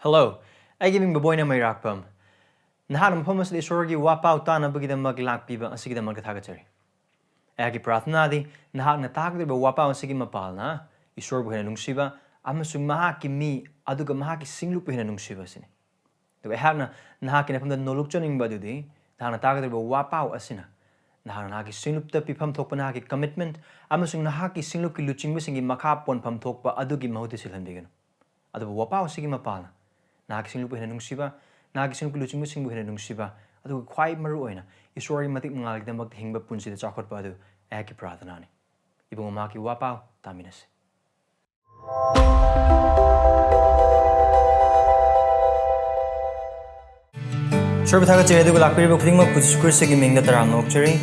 Hello, I give him Baboyna may rakpum. Naham Pumas the Sorgi wapau tanabagidamakta lakpiba and sigidamak tagatari. Agi prathnadi, Nahak Natag the wapau and sigimapalna, Isorbuhenung Shiva, amasung mahaki me, aduga mahaki singlupuhenung Shiva sin. The Wehana Nahakin from the Nolukchoning Badudi, Nahanatag the wapau asina. Nahanaki singlupta pipam tokpanaki commitment, amasung Nahaki singluki luching missing in makap one pam tokpa adugi mahutisilhandigan. Adu wapau sigimapalna. Nagising lupa hinanung siba, nagising lupa luching singbu hinanung siba, adu quite maruoina, isori matik mangalikdamak hingba punsi the chaokhatbadu, eki prathanani. Ibung maki wapau, taminas. Sorbataga cherry the lakpiri putting up with squishy ming that are no cherry.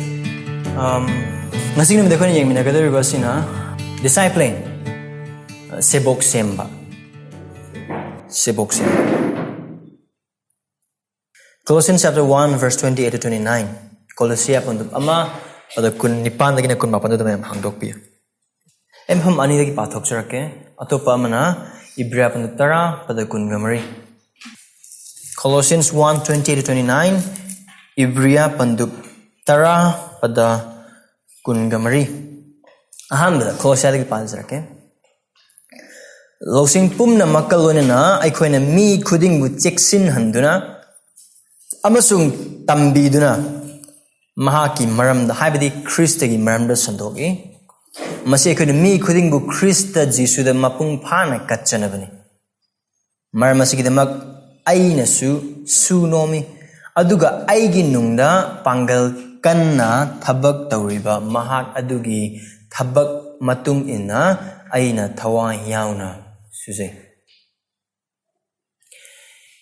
Nothing of the Korean Minagada Rivasina, discipling Sebok Semba. Sebok Semba. Colossians chapter 1 verse 28 to 29. Colossia pun ama pada kun nipan lagi nak kun mapan tu memang hangdok pia. Ham ani lagi pathok cerake atau pa mana Ibra pun tara pada kun gamari. Colossians 1 28 to 29 Ibra panduk tara pada kun gamari. Aham dah Colossia lagi pathok cerake. Losing pum na makalone na ay koy na mi kuding bu cheksin handuna amasung tambiduna mahaki maramda haibadi Kristagi maramda sandogi masi koy na mi kuding bu Krista Jisu da mapung phana katchanabani maramasi kidamak ay na su nomi aduga ay ginungda panggal kanna thabak tawriba mahak adugi thabak matung ina ay na tawa yaona Suze.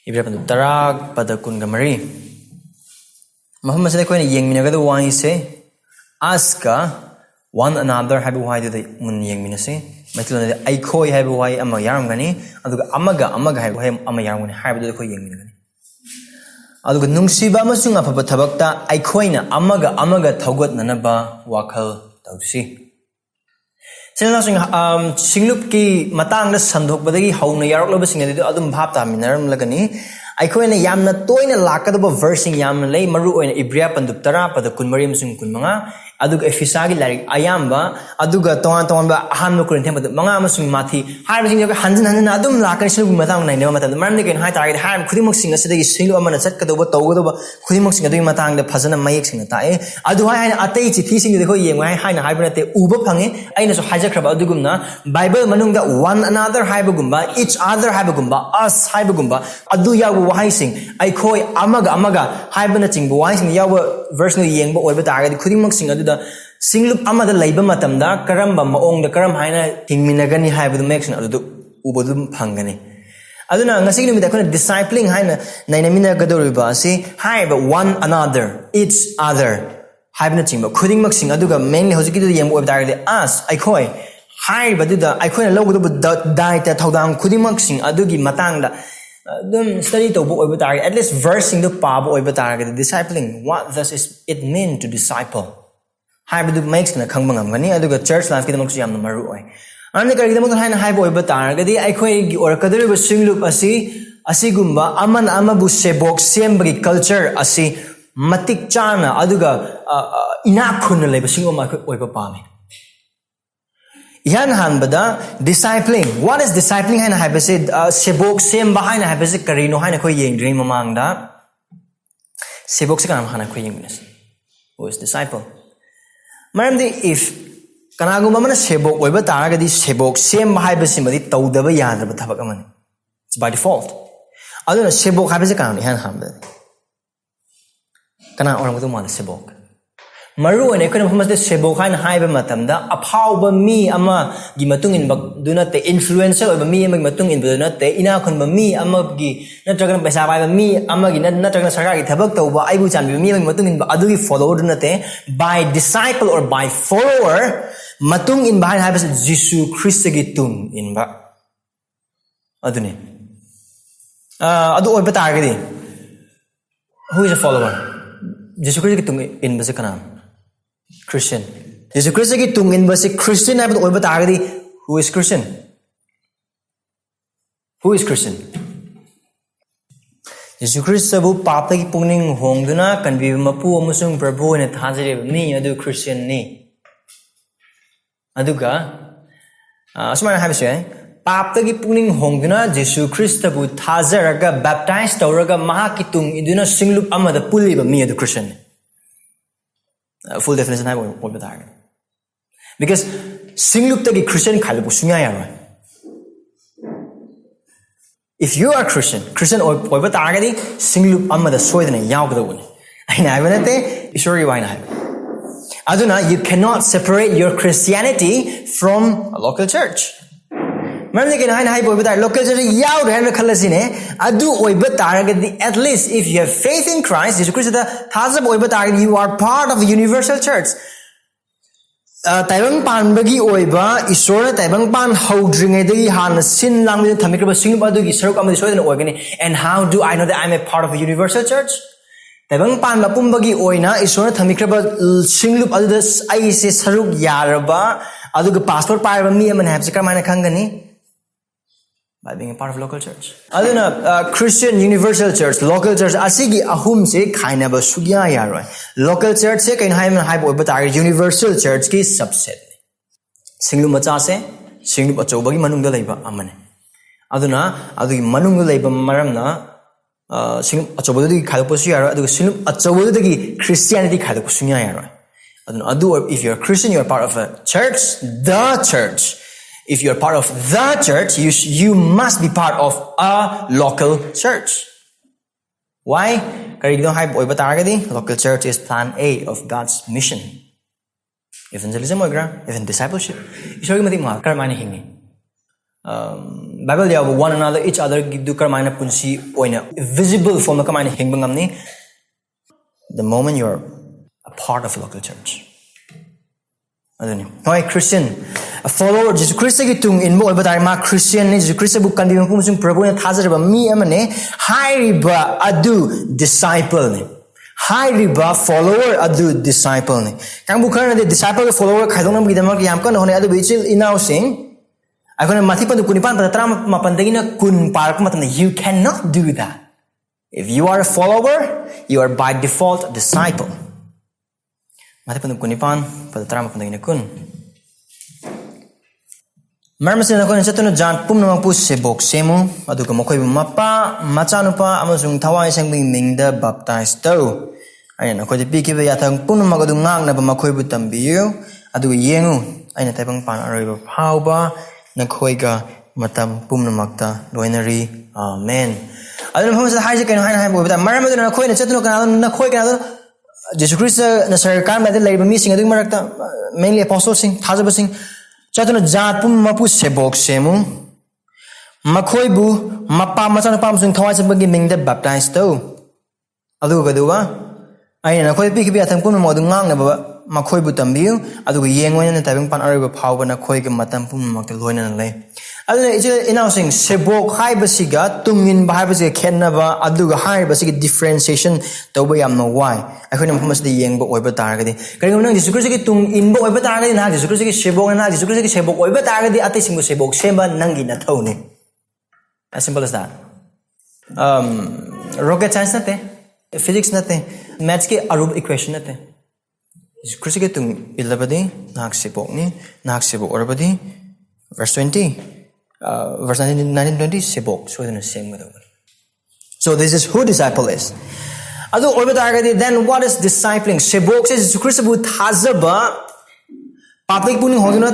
Ibra pandu tarag pada kun gamari. Muhammad sallallahu alaihi wasallam yeng minagado wai se aska one another habu wai de mun yeng minase. Matlana de ai khoi habu wai ama yaram gani aduga amaga habu wai ama yaram gani habu de khoi yeng minagani. Aduga nungsiba amasung apapa thabakta ai khoina amaga tougadaba ba wakhal tausi. Singlup ki matang na sandhok badagi hauna yarok loba singadi do adum bhap ta minaram lagani aikoina yamna toina lakadaba versing yamna lei maru oina ibria pandup tara pada kunmari amsung kunmanga aduga efisagi larik ayamba aduga tongan ba ahanma kurin themba manga amsung mathi haibasing yoga hanjin adum lakani silu matang nai ne matam maramni ken hai target haib khudimok sing asidagi silu amana chatkadoba tawgadoba khudimok sing adui matang da phajana mayek sing tae adu hai atei chithi sing de ko yeng hai na haibna te uba phange aina so hajakraba adugumna Bible manungda one another haibagumba each other haibagumba us haibagumba adu yawu wahai sing ai khoi amaga haibana chingbu wahai sing yawa verse no yengba oiba target khudimok sing adu Singlup amada laiba matamda karamba maongda karam haina tingminagani haibadu meksin adu ubodum phangani aduna ngasi numida kona discipling haina nainamina gadoriba asi haiba one another each other haibna chingba khuding maksing aduga mainly hojiki du yem ob directly us aikoi haiba duda aikoi na logodu daita thodang khuding maksing adugi matangda study to bo ob target at least versing the pabo ob target discipling what does it mean to disciple Haibadu makes na kangbangam aduga church life kidamak siyam na maru oy. Ano karigdamak haina haibo oy batar gadi ay koy or kadari ba singlup asigumba aman amabu sebok semba ki culture asi matik chana aduga inakhun na leba singoma oy papami. Yan hanbada discipling. What is discipling haina haibase sebok semba haina haibase karino haina koy yeng dream mamangda sebok se kanam haina koy yeng minas. Who is disciple? Maramdi if kanagumba mana sebok oiba taragadi sebok semba haibasimbadi toudaba yadraba thabak amani. It's by default. Aduna sebok haibase kanani han hamda. Kana orang itu mana sebok. Maru ane kana Muhammad sebok haina haiba matamda aphauba mi ama gi matungin bag dunate influencer oiba mi ama gi matungin dunate ina khunba mi ama gi natragan paisa baiba mi ama gi natragan sarkar gi thabak tauba aibu chanbi mi ama gi matungin ba adu gi follower dunate by disciple or by follower matungin ba haibas Jisu Christ gi tung in ba aduni adu oiba targadi who is a follower Jisu Christ gi tung in ba sa kanam Christian. Jisu Christ ki tungin ba si Christian ay oiba targadi who is Christian? Who is Christian? Jesus Christabu papagi pungning hongduna kanbi mapu amasung Prabhu na thajaba mi adu Christian ni. Aduga asumana haibase papagi pungning hongduna Jesus Christabu thajaraga baptized tawraga mahak tung iduna singlup amada puliba mi adu Christian. Full definition haibo oibata. Because singlup tagi Christian khalabu sunya yaro. If you are Christian oiba targadi singlup amada soidana yaugdawuni. Aina haibante isori waina haib. Aduna you cannot separate your Christianity from a local church. Maramne ke naina haib oiba tar local church yaud haina khalasine adu oiba targadi at least if you have faith in Christ Jesus Christ the thazab oiba targadi you are part of a universal church. Taibang pan bagi oiba isora taibang pan houdringai han sin language thamikraba singba dugi saruk amadi soidana oigani. And how do I know that I'm a part of a universal church? Taibang pan mapum bagi oina isora thamikraba singlup adu ai se saruk yaraba aduga passport pairaba mi aman habse karmaina khangani by being a part of local church. Aduna Christian universal church local church asigi ahum se khainaba sugya yaroi. Local church se kain haim haib oiba tar universal church ki subset. Singlu macha se singlu achobagi manungda leiba amane. Aduna adu manungda leiba maramna singlu achobagi khadopsu yaroi adu singlu achobagi Christianity khadopsu nya yaroi. Aduna adu if you're a Christian you're part of a church, the church. If you're part of the church, you must be part of a local church. Why? Local church is plan A of God's mission. Evangelism even discipleship. Bible ya one another each other do karmaina punsi oina visible form karmaina hingbangamni the moment you're a part of a local church. Hoy Christian a follower Jesus Christ ki tung in mo oiba ma Christian ni Jesus Christ bu kan bi pum sung Prabhu na thajaba mi amane Hairiba adu disciple ni Hairiba follower adu disciple ni kang bu khana de disciple follower khaidong nam gidamak yam kan hone adu echil enao sing akona mathi pan kunipan pa tram mapan dagina kun park matna you cannot do that. If you are a follower you are by default a disciple. Mati panduk kunipan pada terang pandang ini kun. Marmasin aku yang satu na jan pum nama pu Sebok Semba adu kamu koi mapa macanupa amasung thawai sang mingda baptized tau. Ayan aku jadi pikir bayatang pum nama kadu ngang na bamakoi butam biu adu yengu. Ayan taipang pan Hairiba pangba na koi ga matam pum nama makta loinari amen. Adu nama masa hari sekian hari boleh betul. Marmasin na koi na satu na koi kana Jesus Christ na sarkar made leiba mi sing adu marakta mainly apostles sing thajaba sing chatuna jat pum mapu Sebok Semba makhoi bu mapa macana pam sing thawai sabagi mingda baptized tau adu gaduwa aina khoi pi ki athang pum modu ngang na ba makhoi bu tambiu adu yengwen na tabing pan Hairiba phawba na khoi ke matam pum makta loina na lei adu ije enao sing Sebok haibasi ga tungin ba haibasi khenaba adu ga haibasi ki differentiation toba yamna why akhona mhamas de yengba oiba targadi kari nang Jesus Christ ki tung inba oiba targadi na Jesus Christ ki Sebok na Jesus Christ ki Sebok oiba targadi atei singbu Sebok Semba nangi na thone as simple as that rocket science nate physics nate maths ki arub equation nate Jesus Christ ki tung ilabadi nak Sebok ni nak Sebok orabadi verse 20 verse 19-20 Sebok so the same with so this is who disciple is adu orbita then what is discipling Sebok says Jesus Christ bu thajaba public puni hoduna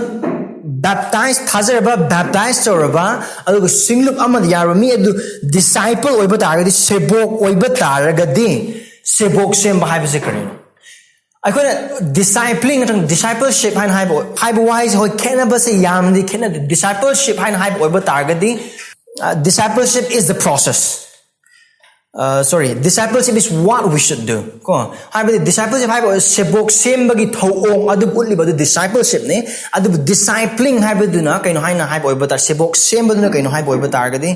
baptized thajaba baptized oraba adu singlup amad yarami adu disciple orbita Sebok orbita ragadi Sebok Semba haibase karino I could discipling and discipleship and hype wise ho kenaba se yamdi ken discipleship and hype oiba targadi discipleship is the process discipleship is what we should do ko hype discipleship hype Sebok Semba gi thong adu pulli badu discipleship ne adu discipling hype duna kaino haina hype oiba tar Sebok Semba duna kaino hype oiba targadi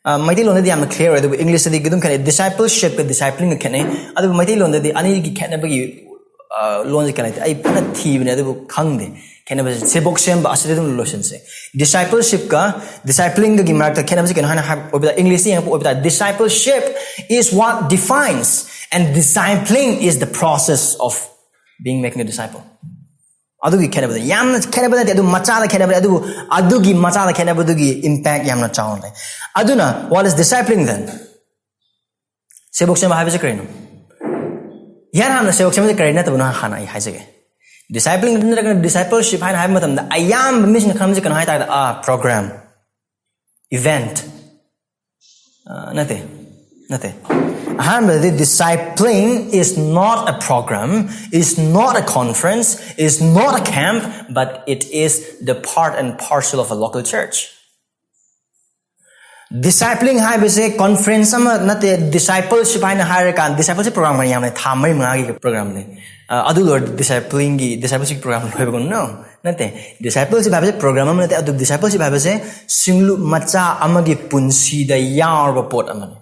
Mighty London, I'm clear. English, the discipleship, discipling, can I? Mighty London, the Ani can be loan can I put a thief in the Kangde. Can I Sebok Semba Asidum Lotion say? Discipleship ka, discipling the Gimarta, can I have over the English thing over that discipleship is what defines, and discipling is the process of making a disciple. Adugi khenabada yamna khenabada adu machada khenabada adu adugi machada khenabadugi impact yamna chawnde. Aduna what is discipling then? Sebok Semba haibase karino. Yan hamna sebok semba karina tabuna khana ai haisage. Discipling is discipleship haina haib matamda ayam mission khamje kan hai ta program event nate the discipling is not a program, is not a conference, is not a camp, but it is the part and parcel of a local church. Discipling haibase conference ama nate discipleship haina hairekan discipleship program kan yamne thamari mangagi program ne adu lord discipleship program loibago no nate discipleship haibase program ama nate adu discipleship haibase singlu macha amagi punsi da yarba pot amane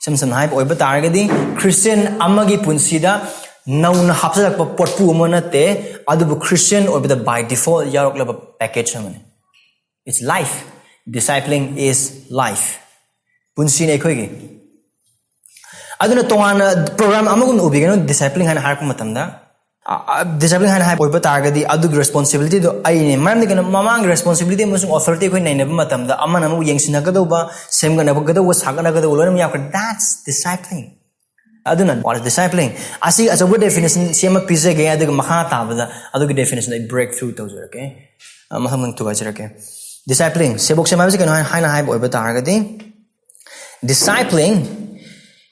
samsam haib oiba taragadi Christian amagi punsi da nauna hapsalak pot pu ama nate adu Christian oiba by default yarok laba package amane. It's life. Discipling is life. Punsi ne khoigi. Aduna tongana program amagum ubigano discipling hana harpa matamda. Discipling hana hai oiba targadi adu responsibility do ai ne maram de kana mamang responsibility musung authority khoi naina matamda amana mu yengsina gadawa semgana gadawa sagana gadawa lona yakra. That's discipling. Aduna what is discipling? Asi as a word definition sema pizza ge adu makha tabada adu definition I breakthrough tozer okay. Mahamang tugajer okay. Discipling. Sebok Semba haibase kano haina haib oiba taragadi. Discipling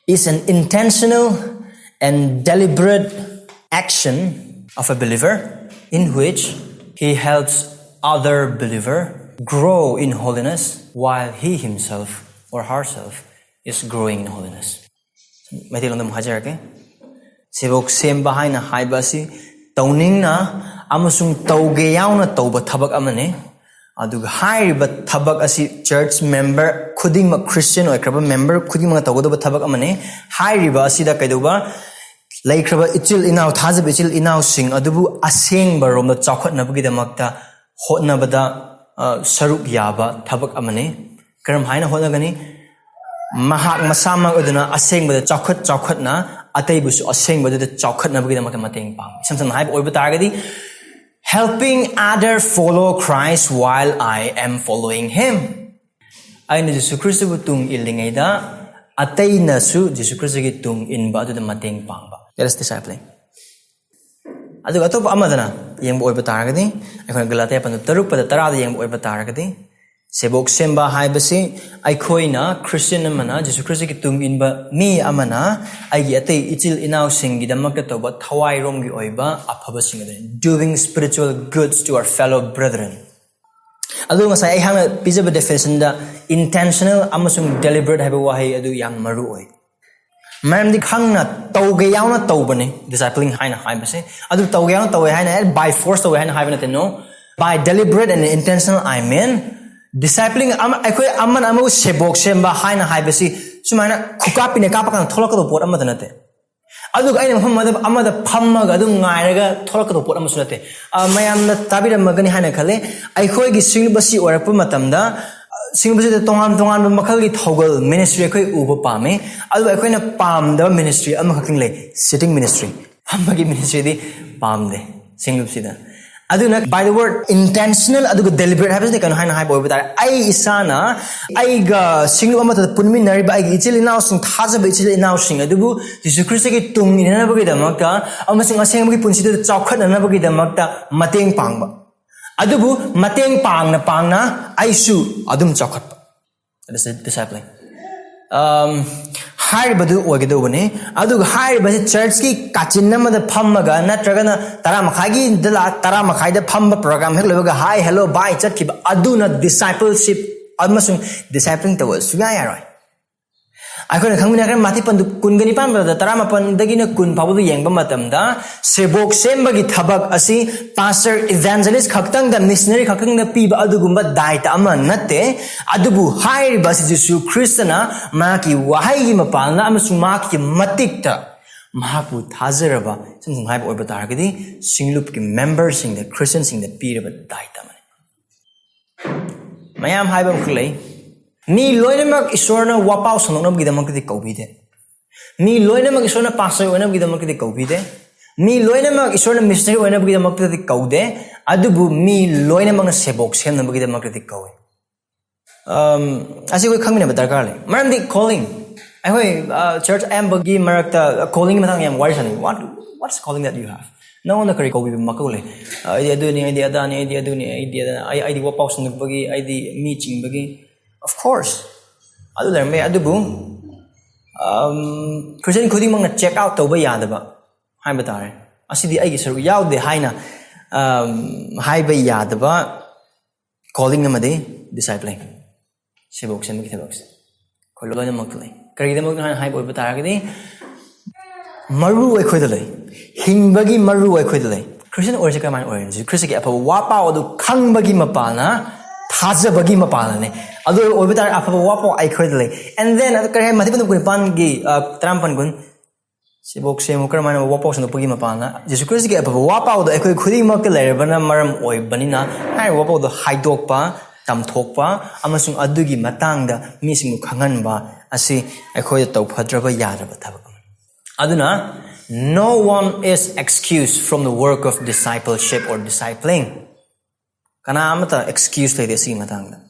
is an intentional and deliberate action of a believer in which he helps other believer grow in holiness while he himself or herself is growing in holiness. Maitilong hajar okay. Sebok Semba haina haibasi touningna amasung touge yaona touba thabak amani. Aduga Hairiba thabak asi church member khudingma Christian leikhraba member khudingma tougadaba thabak amane Hairiba asida kaiduba leikhraba echil enao thajaba echil enao sing adubu asengba romda chaokhatnabagidamakta hotnabada saruk yaba thabak amane karam haina hotnagani mahak masamakna aduna asengbada chaokhatna ateidusu asengbada chaokhatnabagidamakta mateng pang samsam haib oiba targadi helping others follow Christ while I am following Him. Aina Jesus Christ bu tung ilingaida ateidusu Jesus Christ gi tung inba adu mateng pangba. That is discipling. Adu atop amadana yengbu oiba taragadi aikona Galatia pandu taruk pada tarada yengbu oiba taragadi Sebok Semba haibase aikoina Christian amana Jesus Christ gi tung inba mi amana aigi atei echil enao singi damakta toba thawai rom gi oiba afaba singadani doing spiritual goods to our fellow brethren. Adu ngasai ai hanga pijaba definition da intentional amasung deliberate haiba wahai adu yang maru oi. Maramdi khangna touge yauna toubani discipling haina haibase adu touge yauna towe haina by force towe haina haibana te no by deliberate and intentional I mean discipling aikoi amman amu Sebok Semba haina haibasi sumaina khukapine kapakang tholakado pot amada nate adu aina mhamada amada phammaga adu ngairaga tholakado pot amu sunate mayamna tabira magani haina khale aikoi gi singbasi orakpa matamda singbasi de tongan makhal gi thogal ministry aikoi uba pame adu aikoina pamda ministry amakhaking le sitting ministry phammagi ministry di pamde singbasi da aduna by the word intentional aduga deliberate happens they can haina hai boy but ai isana ai ga singlu amata punmi nari ba ai echil enao sing thajaba echil enao sing adubu Jesus Christ gi tung inana bagi damakta amasing asengba gi punsi de chaokhatna bagi damakta mateng pangba adubu mateng pangna aisu adum chaokhat. That is discipling. Hairiba du ogedobane aduga Hairiba church ki kachinamada phammaga natragana tara makhai da phamba program hek lobaga hi hello bye chatkiba aduna discipleship amasung discipling tawal suya yaroi aikona khangmina kan mati pandu kungani pamba tara mapan dagina kun phabu yengba matamda Sebok Semba gi thabak asi pastor evangelist khaktang da missionary khaktang da piba adugumba daita ama natte adubu Hairiba Jesus Christana maki wahai gi mapalna amasung maki matikta mahaku thazaraba samsung haiba oiba targadi singlup ki members sing the Christians sing the piraba daita mane mayam haiba mkhulei Mi loinamak isorna wapau sanoknabagidamakta kaubide. Mi loinamak isorna pastor oinabagidamakta kaubide. Mi loinamak isorna missionary oinabagidamakta kaude. Adubu mi loinamak sebok semnabagidamakta kauwe. Asi koi khangmina darkar le. Maramdi calling. Ai church ambagi marakta calling matang yam wari sani. What's calling that you have? No one kari kaubi makule. Ai aduni ai adani ai aduni ai di wapau sanokbagi ai di meeting bagi. Of course. Adu lerme adubu Christian khuding mang na check out tauba yadaba. Hai batare. Asidi ai gi saru yaude haina haiba yadaba calling amade discipling. Sebok Semba ki thabak. Kholoina maklai. Kari damak na hai boy batara gadi maru ai khoidalai. Hingbagi maru ai khoidalai. Christian orse ka man orange. Christian ki apa wapa adu khangbagi mapana thajabagi mapana ne. Adu oi batara apa wapa ai khoidalai. And then kari hai matipun kun pan gi trampan gun Sebok Semba kar man wapa sanopagi mapana. Jesus Christ ki apa wapa adu ai khoi khudi mak lairabana maram oi banina hai wapa adu haidokpa tamthokpa amasung adugi matangda mising khanganba asi aikhoy tawphadraba yadraba thabak aduna no one is excused from the work of discipleship or discipling kana amata excuse lede si matangda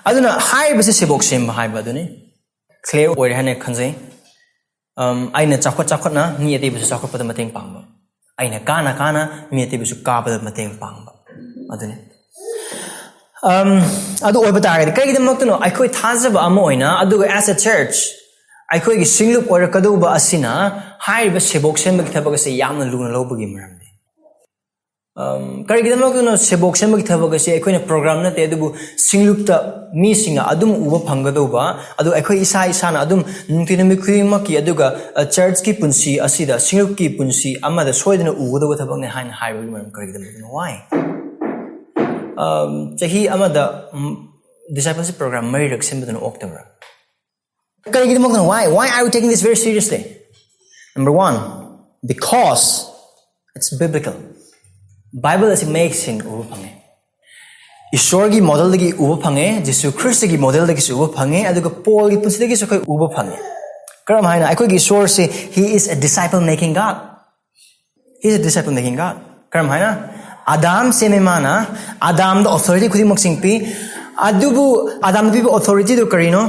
aduna haibase Sebok Semba haiba aduni clear oi hane khanjai aina chaokhatna ni ate bisu chaokhatpada mateng pangba aina kana mi ate bisu kapada mateng pangba aduni adu oi batare kai gidamakta no aikoi thajaba ama oina adu as a church aikoi gi singlup or kaduba asina hairiba Sebok Semba ki thabak ase yamna luna lobagi maramde kai gidamakta no Sebok Semba ki thabak ase aikoi na program na te adubu singlupta mi singa adum uba phanggadoba adu aikoi isa na adum nungtinami khuyima ki aduga church ki punsi asida singlup ki punsi amada soidana ugodoba thabak ne haina hairiba maram kai gidamakta no why chahi amada discipleship program mari raksim badana October. Why are we taking this very seriously? Number one, because it's biblical. Bible is amazing uba phange. Ishwar gi model dagi uba phange, Jesus Christ gi model dagi uba phange, aduga Paul gi punsi dagi so kai uba phange. Karam haina aikoi gi Ishwar se he is a disciple making God. He is a disciple making God. Karam haina Adam sememana Adam the authority khudi maksing pi adubu Adam the authority do karino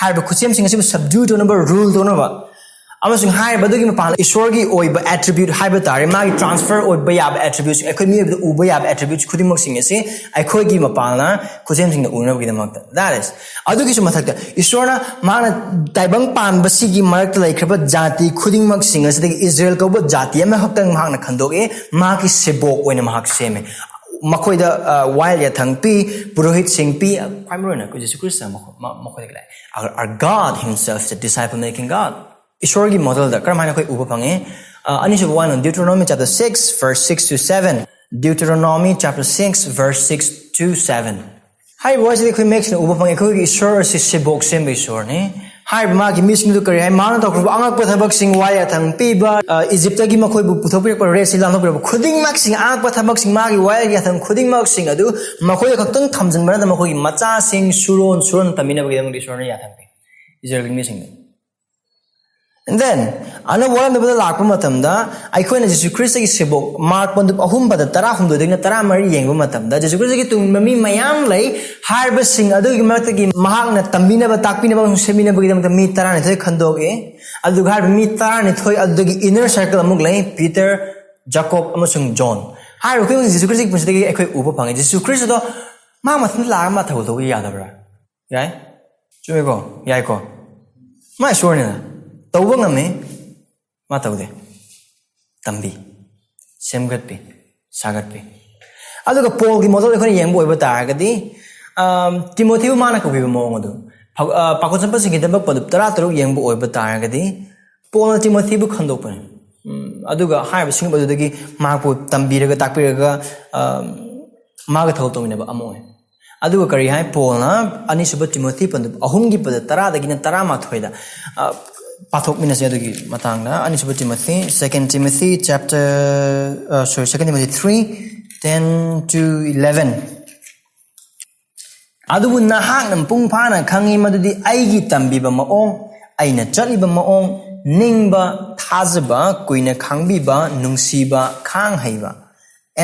harba khusiam sing asibu subdue to number rule do no ba amasung harba do gi mapal ishwargi oiba attribute haiba tare magi transfer oiba yab attributes ekoi mi the uba yab attributes khudi maksing ase aikoi gi mapalna khusiam sing the una gi damakta that is adu gi su mathakta ishwarna mana taibang pan basi gi marak leikhraba jati khuding maksing ase the Israel ko ba jati ama haktang mahak na khandoge magi sebok oina mahak seme makoi da while ya thangpi purohit singpi kwaimrona ko Jesus Christ makoi da our God himself is a disciple making God Ishwargi model da karamana koi uba phange anisha one on Deuteronomy chapter 6 verse 6 to 7 Deuteronomy chapter 6 verse 6 to 7 hai boys the koi makes uba phange koi Ishwar si Sebok Semba Ishwar ne hai ma gi mission du kari hai mana to angak pa thabak sing waya thang pi ba Egypt gi ma khoi bu puthopri ko re silang ko khuding mak sing angak pa thabak sing ma gi waya gi thang khuding mak sing adu ma khoi khaktang thamjin bana ma khoi macha sing suron tamina ba gi dang Ishwar ne ya thang pi Israel gi mission and then ana wala da lakpa matamda aikoi na Jesus Christ gi Sebok mark pandu ahum bada tara humdo degna tara mari yengba matamda Jesus Christ gi tung mami mayam lai harba sing adu gi marta gi mahak na tambina ba takpina ba semina ba gi dam mi tara ne thoi khandoge adu gar mi tara ne thoi adu gi inner circle amuk lai Peter Jacob amasung John har ko Jesus Christ gi punsi gi aikoi uba phange Jesus Christ do ma mathn la ma thau do ya da bra yai chume ko yai ko ma sure ne tauba ngame ma taude tambi semgatpi sagatpi aduga Paul gi model khoni yengbo oiba taragadi Timothy mana ko bibo mo ngodu pakotsampa singi damba padup tara taru yengbo oiba taragadi Paul Timothy bu khandokpan aduga haiba sing badudagi ma ko tambiraga takpiraga maga thau tominaba amoy aduga kari hai Paul na ani suba Timothy pandup ahum gi pada tara dagina tara ma thoida pathok mina se adugi matangna ani suba Timothy 2 Timothy 3 10 to 11 Adubu nahak nam pung phana khangi madudi aigi tambiba maong aina chaliba maong ningba thajaba kuina khangbiba nungsiba khang haiba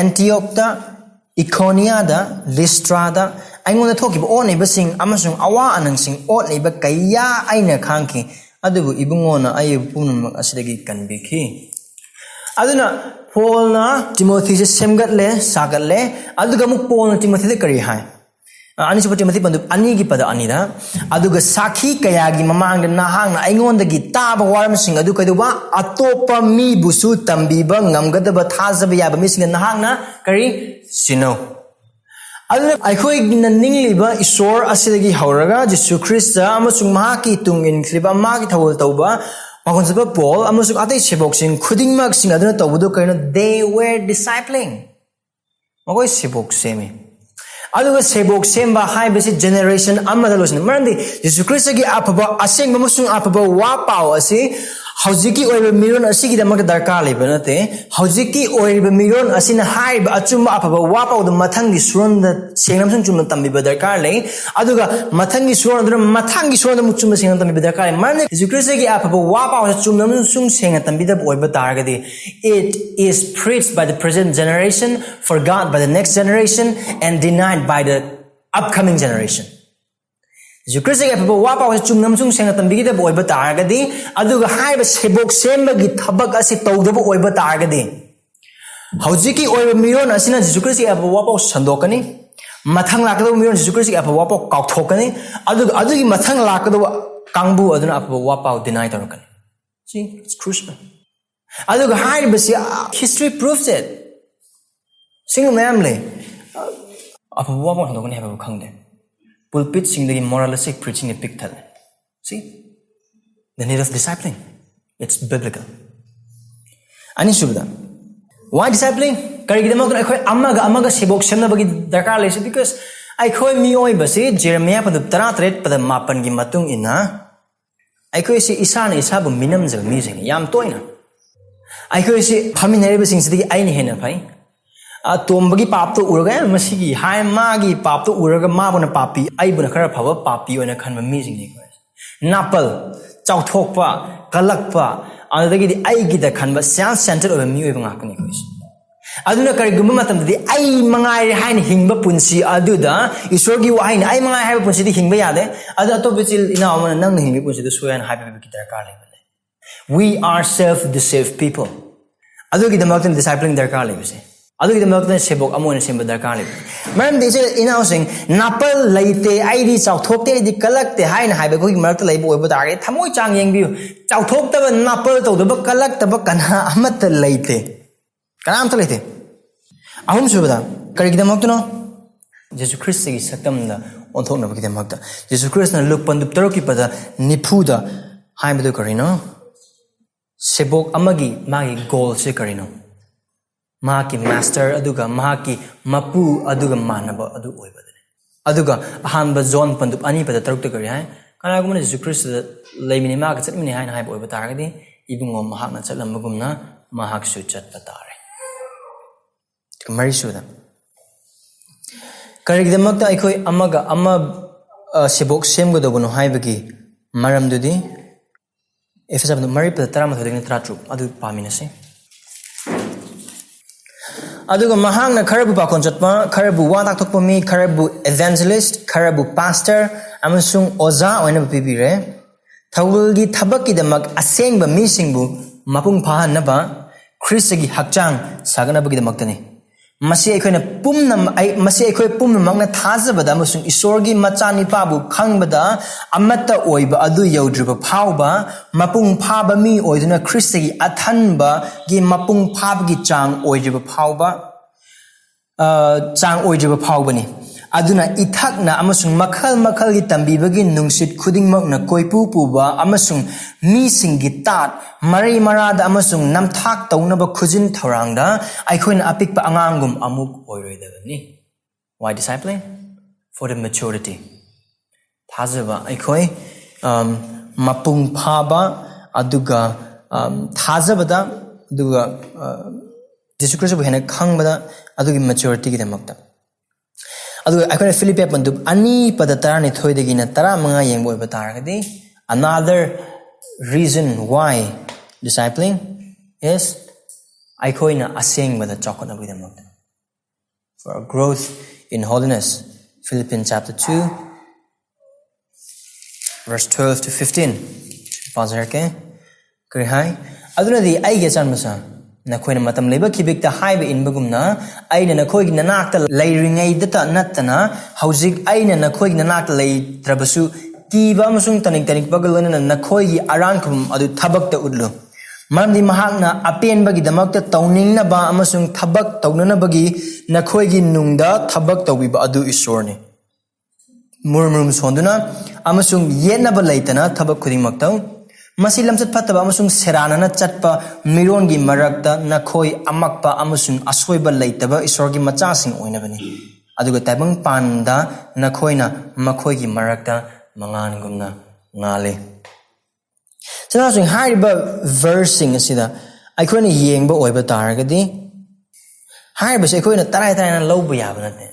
Antiochta Iconiada Lystrada aingona thokiba oneba sing amasung awa anang sing oneba kaya aina khangki adubu ibungona ayu punum asidagi kanbiki aduna Paulna Timothy se semgatle sagatle aduga muk Paulna Timothy de kari hai ani supa Timothy bandu ani gi pada ani da aduga sakhi kaya gi mamang na hang na aingonda gi taba waram sing adu kaiduba atopa mi busu tambiba ngamgadaba thajaba yaba mi sing na hang na kari sino aduna aikhoi gina ningliba isor asidagi hauraga Jesu Christa amasung mahaki tung in khliba magi thawul tauba Makonsabe Paul amasung atei sebok sing khudingmak sing aduna tawudo kaina they were discipling magoi sebok semi aduga sebok semba haibasi generation amada losin marandi Jesus Christ gi apaba asengba amasung apaba wa paw asi Haujiki oiba miron asigi damak darkar leba nate haujiki oiba miron asina haiba achumba apaba wapa the mathangi suronda sengnamsung chumna tambiba darkar le aduga mathangi suronda mathangi suronda muchumba sengnam tambiba darkar le marne Jesukristagi apaba wapa chumnamsung senga tambida oiba targadi it is preached by the present generation forgot by the next generation and denied by the upcoming generation Jesukrist gi apaba wapa chumnamsung senga tambigida oiba targadi aduga haiba sebok semba gi thabak asi tawdaba oiba targadi haujiki oiba miron asina Jesukrist gi apaba wapa sandokani mathang lakadaba miron Jesukrist gi apaba wapa kauthokani adugi mathang lakadaba kangbu aduna apaba wapa deny tarakani see it's crucial aduga haiba si history proves it single namely apaba wapa sandokani haiba khangde pulpit sing the moralistic preaching a pictal. See? The need of discipling. It's biblical. Ani subda. Why discipling? Karigidamakta akhoi amaga sebok semnabagidamakta lese because akhoi mioi basi Jeremiah padu 33 pada 8 gi matung ina akhoi si isana isabu minam jal mi jing yam toina. Akhoi si phaminariba sing sidagi aini hena phai Tombagi papto uraga masigi hai magi papto uraga mabona papi aibuna khara phaba papi oina khanba mijing ni ko napal chauthokpa kalakpa adagi di aigi da khanba self centered oba mi oiba ngakni ko aduna kari gumba matam di ai mangai hain hingba punsi aduda isorgi wa hain ai mangai haiba punsi di hingba yade adu atobichil ina amana nang hingbi punsi du soyan haiba ki darkar le we are self deceived people adugi the mountain discipling darkar le bise adugi the mountain sebok amona semba darkar le maram de je ina sing napal leite aidi chauthokte di kalakte hain haiba ko marakta leibo oiba dare thamoi chang yengbi chauthokta ba napal tawdaba kalakta ba kana amat leite kanam ta leite ahum subada kari gida makto no Jesus Christ gi satamna onthokna ba gida makta Jesus Christ na luk pandup taro ki pada nipuda haiba do karino sebok amagi magi goal se karino mahaki master aduga mahaki mapu aduga manaba adu oibadane aduga ahanba zone pandup ani pada taruk ta kari hai kana gumna Jesus Christ leimini ma ka chatmini hai hai oiba taragadi ibungo mahak na chatlambagumna mahak su chatpa tare mari suda karigdamakta aikhoi amaga ama sebok semgo dogono haibagi maramdudi efesabno mari pada tarama thodegni tratru adu paminase aduga mahangna kharabu pakon chatma kharabu wa tak thokpa mi kharabu evangelist kharabu pastor amasung oza oina pibire thawulgi thabakki damak asengba mi singbu mapung phahanaba Christagi hakchang saganabagi damaktani masi aikhoina pumnam masi aikhoi pumnamakna thajabada amasung isorgi machani pabu khangbada amatta oiba adu yaudriba phauba mapung phaba mi oiduna Christagi athanba gi mapung phabgi chang oidriba phauba chang oidriba phaubani aduna ithakna amasung makhal gi tambibagi nungsit khudingmakna koipu puba amasung mi singi tat mari marada amasung namthak taunaba khujin thorangda aikhoina apikpa angangum amuk oiroidabani why discipling for the maturity thajaba aikhoi mapung phaba aduga thajabada aduga Jesus Christ bu hena khangbada adugi maturity gi damakta adu aikona Philippi pandup ani pada tarani thoidagina tara manga yengbo iba taragadi another reason why discipling is aikoina asengbada chaokhatnabagidamakta for growth in holiness. Philippians chapter 2 verse 12 to 15. Pause here, okay? Kari hai aduna di ai ge chanmasa nakoina matam leba kibikta haiba inbagumna aina nakoi gi nanakta leiringai data natana haujik aina nakoi gi nanakta leitrabasu kiba amasung tanik bagalona nakoi gi arankum adu thabakta udlu maramdi mahakna apenbagidamakta touningna ba amasung thabak tounanabagi nakoi gi nungda thabak tawbiba adu isorni murmurum sonduna amasung yenaba leitana thabak khudingmakta masi lamsat phataba amasung seranana chatpa mirongi marakta nakhoi amakpa amasung asoiba leitaba isorgi machasing oinabani aduga taibang panda nakhoina makhoigi marakta mangangumna ngale sanasung Hairiba versing asida aikoina yengba oiba taragadi Hairiba se aikoina tarai na lawba yaba nate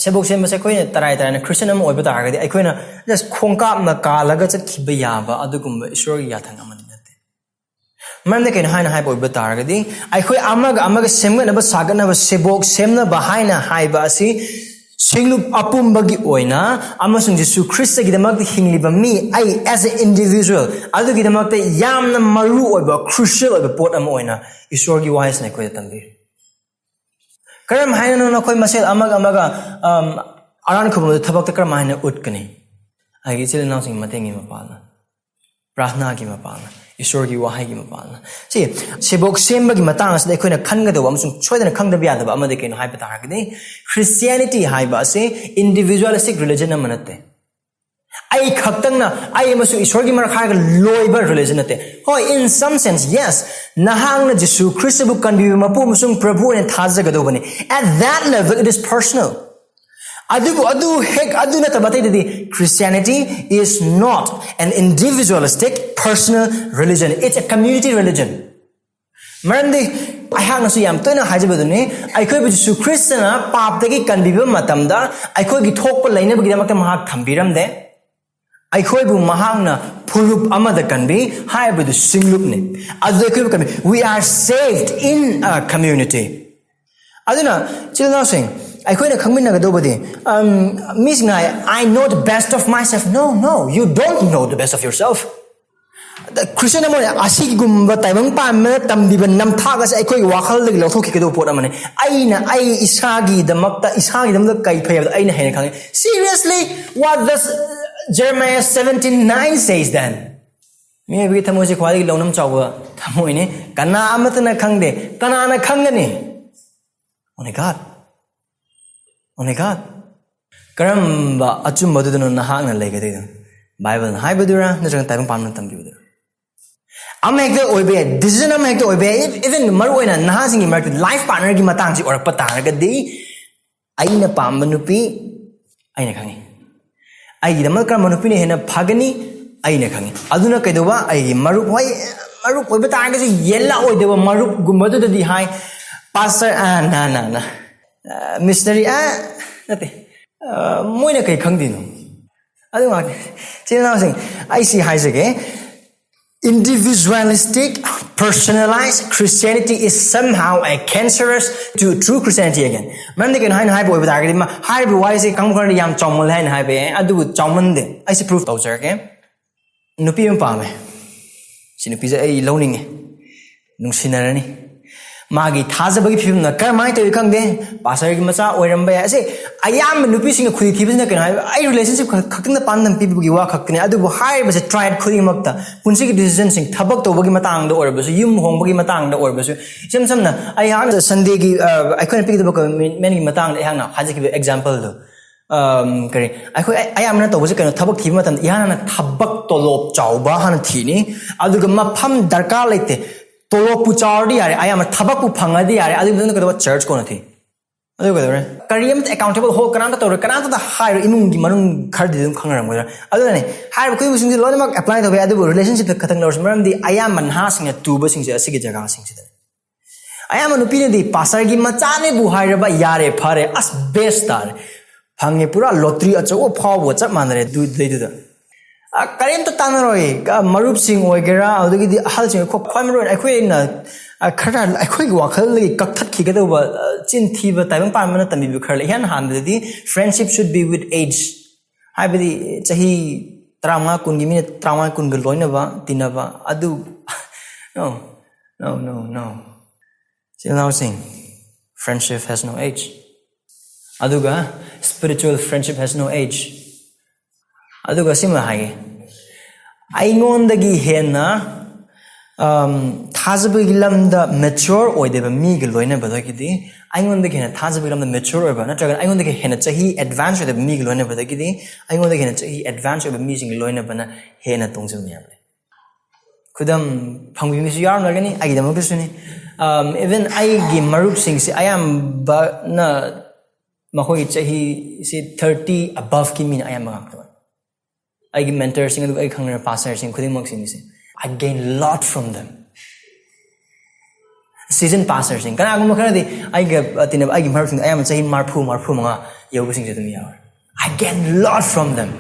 Sebok Semba se aikoina tarai na Christian ama oiba taragadi aikoina just khongkapna kalaga chatkhiba yaba adugumba isorgi yathang amani nate maramde kaina haina haiba oiba taragadi aikoi amaga semganaba saganaba Sebok Semna ba haina haiba asi singlup apumbagi oina amasung Jesu Christ gidamakta hingliba mi ai as an individual adu gidamakta yamna maru oiba crucial oiba pot ama oina isorgi wise na koi tambi karam haina no koi masel amaga aran khum thabakta karam haina utkani agi chil na sing matengi mapala prarthna gi mapala isorgi wahai gi mapala see Sebok Semba gi matang as koina khangadawa amasung choidana khangdabi yadaba amade kaino haiba taragani Christianity haiba ase individualistic religion amanate ai khaktangna ai amasung isorgi marak haga loiba religion ate hoi in some sense yes nahangna Jesu Christ bu kanbi mapu amasung prabhu ne thajagadobani at that level it is personal adu natabatay Christianity is not an individualistic personal religion. It's a community religion. Marandi ayang nasu yam toina hajabaduni aikoi bu Jesu Christ na papdagi kanbiba matamda aikoi gi thokpa lainabagidamakta mahak thambiramde aikoi bu mahangna phurup amada kanbi haibudu singlupne adu aikoi kanbi we are saved in a community aduna children saying I know the best of myself. No, you don't know the best of yourself. The Christian asig gumba taibang pamna tamdiba namthaga sa aikoi wakhal lag lawthoki kedo pot amane ai isagi damakta kai phayab aina haina khang seriously what does Jeremiah 17:9 says then me bi thamoji khwali lonam chawwa thamoine kana amatna khangde kana na khangani Oh my God. Karamba achum madudano nahangna legade Bible haibadura najang taibang pamna tambibudura amekta oibe decision amekta oibe even maruina nahasingi mark life partner gi matang si orak pataragadi aina pamba nupi aina khangi ai gi damal karma nupi ne hena phagani aina khangi aduna kaidoba ai marup oibe taragasi yella oideba marup gumbadu di hai pastor na missionary nate moina kai khangdino adu ma china sing I see haisage individualistic personalized Christianity is somehow a cancerous to true Christianity again man de kan hain hai boy bata ga ma hai bu wai se kang khar yam chongmol hain hai be adu chongman de I see proof tawjar ke nupi am pa me si nupi je ai loning nung sinarani magi thajabagi phimna karmai to khangde pastor gi macha oiramba ya se ayam nupi singa khudi thibina kan ai relationship khakna pandam pibugi wa khakne adu bu hai ba se tried khudi makta punsi gi decision sing thabak to bagi matang da orba su yum hong bagi matang da orba su samna ai ha Sunday gi I couldn't pick the book many matang da hang na haji gi example do kare ayam na to bu se kan thabak thibi matam yana na thabak to lob chauba han thini adu ga mafam darkar laite tolo puchardi are I am a thabaku phangadi are adu ko church ko nathi adu ko re kariyam accountable ho kananta to kananta da higher imung gi manung khardi dum khangaram go adu ne higher ko sing lo mak apply to adu relationship khathang lor maram di I am man ha sing tuba sing se asigi jaga sing se I am an opinion di pasar gi macha ne bu higher ba yare phare as best tar Fange pura lottery achaw phaw chap manare du deidu karim to tanaroi marup sing oigera adagi di hal sing kho khwamroi akhoi na khara akhoi wakhal li kakthat khigado ba chin thiba taibang pan mana tami bi kharle han han di friendship should be with age haibadi chahi 35 kun gi minute 35 kun gol loina ba tinaba adu no still now sing friendship has no age aduga spiritual friendship has no age aduga sima hai aingondagi hena thajabagi lamda mature oideba mi gi loina badagidi aingondagi hena thajabagi lamda mature oiba natraga aingondagi hena chahi advance oideba mi gi loina badagidi aingondagi hena chahi advance oiba mi sing loina bana hena tongju miyamle kudam phangbi mi su yar nagani agi damok suni even ai gi marup sing si I am ba na mahoi chahi si 30 above ki min I am magak I give mentors sing I khangna pastor sing khuding mok sing I gain a lot from them season pastor sing kana agum khana di I give tinab I give sing I am chahi marphu manga yoga sing jedum yaw I gain a lot from them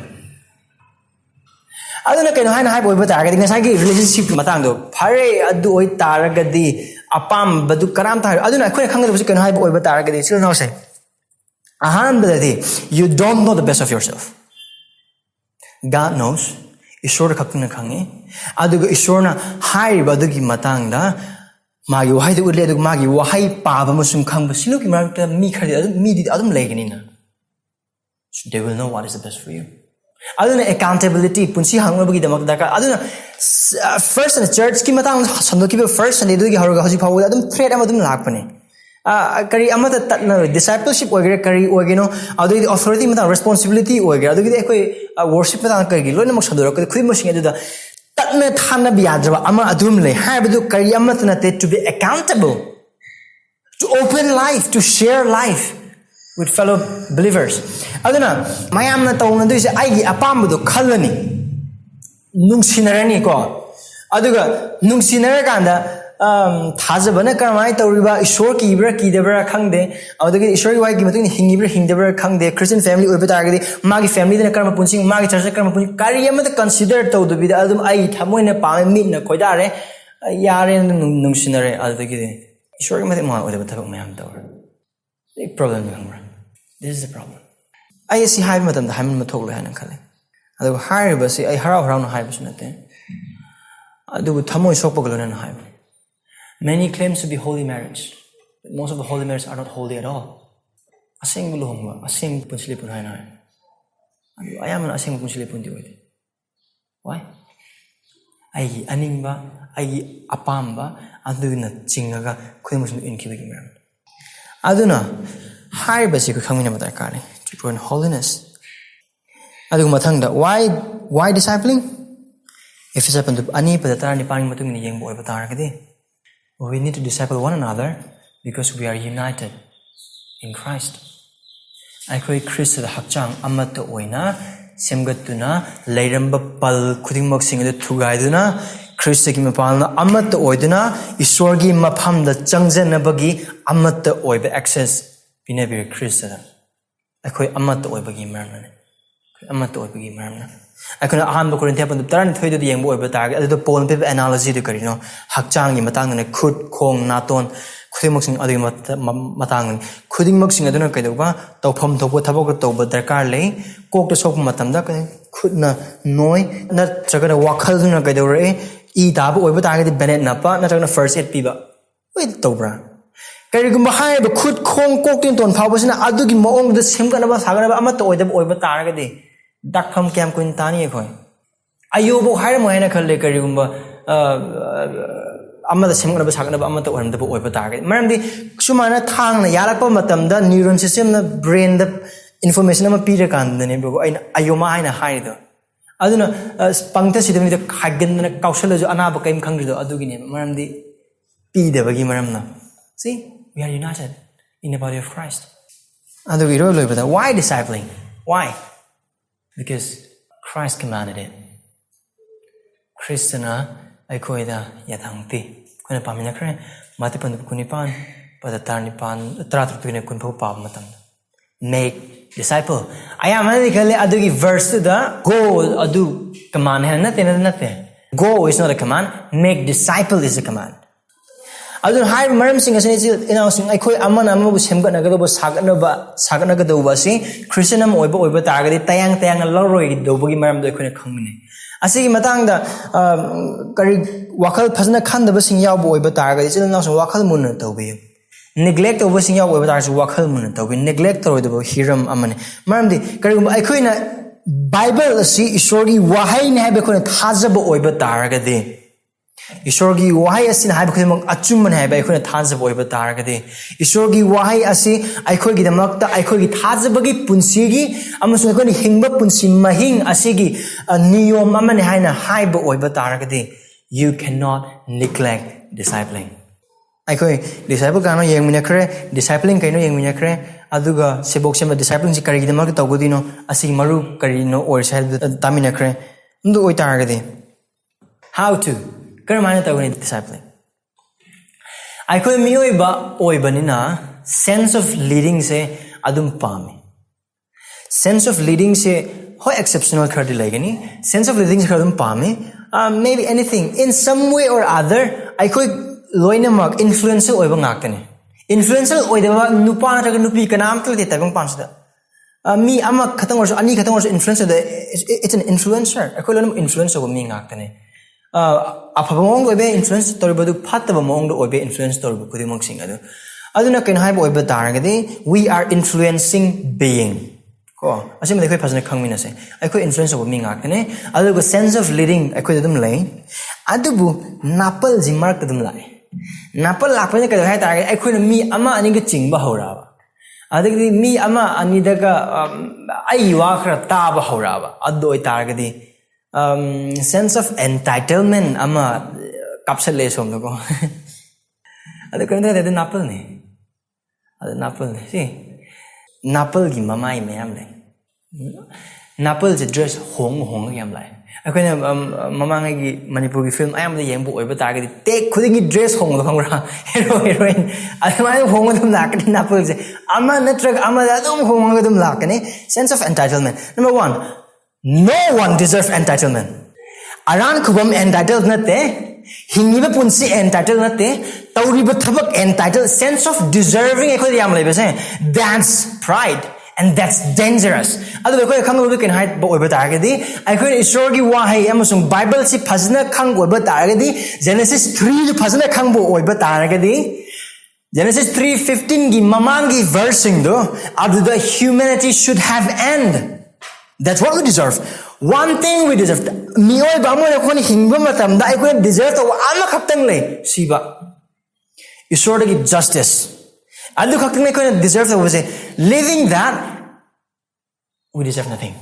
aduna kaino haina hai boiba taragadi ngasai gi relationship matang do phare adu oi taragadi apam badu karam tar aduna khoi khangda busi kaino hai boiba taragadi sil no say ahanbadadi you don't know the best of yourself God knows Ishwar khakna khangi aduga Ishwarna Hairiba adugi matangda magi wahai de udle aduga magi wahai paba musum khangba siluki marakta mi khari adu mi di adum leigani na so they will know what is the best for you aduna accountability punsi hangbagi damak daka aduna first in church ki matang sandoki first Sunday dugi haruga hoji phawu adum thread amadum lakpani kari amata tatna discipleship ogere kari ogeno adu the authority mata responsibility ogere adu the ekoi worship mata kari loina mak sadoro koi khui mosing adu da tatna thana biyadra ama adum le haibadu kari amata na to be accountable to open life to share life with fellow believers aduna mayam na tawna du se ai gi apambu khalani nungsinarani ko aduga nungsinara kanda thajabana karamai tawriba ishwar ki ibra ki debra khangde adagi ishwar wai gi matung hingibra hingdebra khangde Christian family oiba taragadi magi family dena karma punsing magi church karma pun kariyama da consider tawdu bida adum ai thamoina paame mit na koidare yare nungsinare adagi ishwar gi matung ma oiba thabak mayam tawra big problem ngamra this is the problem ai si hai matam da hamin mathok le hanan khale adu Hairiba si ai harau harau na hai bisunate adu thamoi sokpagalo na hai many claims to be holy marriage but most of the holy marriages are not holy at all asengbu lohongba aseng punsili pun haina adu ayamana aseng punsili pun diode why ai aningba ai apamba aduna chingaga khoimusu inkibagi maram aduna Hairiba si ko khangmina mata kare to grow in holiness adu mathangda why discipling if it's happened to ani padatara ni pani matung ni yengbo oiba taragadi we need to disciple one another because we are united in Christ. Aikoi Christ da hakchang amata oina semgatuna leiramba pal khudingmak singada thugaiduna Christ ki mapalna amata oiduna Ishwar gi mafam da changjanabagi amata oiba access binabir Christ da aikoi amata oibagi marna amata oibagi marna akona ahamba Corinthians pandu taran thoidu yengbo oiba targa adu Paul pe analogy de karino hakchang gi matang ne khut khong naton khudimok sing adu matang khudimok sing aduna kaidoba tawpham thokbo thabok tawba darkar lei kok to sok matam da khutna noi na chagana wakhal duna kaidore I dabu oiba targa de benet na pa na chagana first aid piba oi tawbra karigumba haiba khut khong kok tin ton phawbasina adu gi moong de semgana ba sagana ba amata oiba targa de dakpham kyam kuin tani khoi ayubu haira moina khalle karigumba amada semgana ba sagana ba amata oiramda ba oiba targa maramdi sumana thangna yarakpa matamda neuron system na brain da information ama pira kandane bo aina ayoma haina haido aduna pangta sidamni da khagandana kaushalajo anaba kaim khangrido adugine maramdi pi debagi maramna see we are united in the body of Christ adu we role over that why discipling why because Christ commanded it Christana aikoida yathangti kona pamina kre matipan kunipan pada tarnipan tratutune kunpo pam matam make disciple. I am adugi verse the go adu command hai nothing. Go is not a command, make disciple is a command. Adun hai maram sing asani enao sing aikoi amana amabu semgatnagado sagatnagado si Christian am oiba targadi tayang laroi dobagi maram do aikoi khangmine. Asigi matangda kari wakal phasna khandaba sing yaw oiba targadi chilna sing wakal mun tobi. Neglect over sing yaw oiba targadi wakal mun tobi. Neglect toido hiram amani. Maramdi kari aikoi na Bible asi ishorgi wahai ne habe khone thajaba oiba targadi. Ishorgi wahai asi na habe khone achumman habe khone thajaba oiba targadi. Ishorgi wahai asi aikogidamakta aikogi thajabagi punsigi amasung khone hingba punsi mahing asigi niyom amane haina haiba oiba targadi. You cannot neglect discipling. Aikoi disciple kano yengminakre discipling kaino yengminakre aduga Sebok Semba discipling si karigidamakta tawgodino asigi maru karino or side taminakre ndu oi targadi. How to karamana tawgoni discipling. Aikoi miyoiba oibanina sense of leading se adum pami. Sense of leading se ho exceptional khadi lagani. Sense of leading se adum pami. Maybe anything in some way or other aikoi loinamak influential oiba ngaktani. Influential oidaba nupa nataga nupi kanam tla de tabang pansda. Mi ama khatang or ani khatang or influencer it's an influencer. Aikoi lonam influencer go mi ngaktani. Apabamong oibe influence toribadu phatabamong do oibe influence toribu kudimong sing adu. Aduna ken haiba oiba taragadi we are influencing being. Ko asim de khoi phasna khangmina se. Aikoi influence go mi ngaktani. Adu go sense of leading aikoi dum lai. Adubu napal jimark dum lai. Napal lakpane ka hai tarage aikoi mi ama ani ga chingba horaba adagi mi ama ani daga ai wa khra ta ba horaba addo oi taragadi sense of entitlement ama kapsale som ko adu kan da napal ne adu napal ne si napal gi mamai mayam le napal je dress hong yam lai aikoi na mamangai gi manipur gi film ayam da yengbu oiba targadi take khudingi dress hong do khangra heroine amai hong dum lakani napal je ama natrag ama da dum hong dum lakani sense of entitlement. Number 1, no one deserves entitlement. Aran khubam entitled nate hingiba punsi entitled nate tauriba thabak entitled. Sense of deserving aikoi yam laiba se that's pride. And that's dangerous. Adu ko khangbu ken hide bo oiba targadi aikoi ishorgi wahai amasung Bible si phazna khang oiba targadi Genesis 3 ju phazna khang bo oiba targadi Genesis 3:15 gi mamang gi versing do adu the humanity should have end. That's what we deserve. One thing we deserve. Mioi ba mo ko ni hingba matam da aikoi deserve to ama khaktang le siba ishorgi justice. Adu khaktang ne ko deserve to was living that we deserve nothing.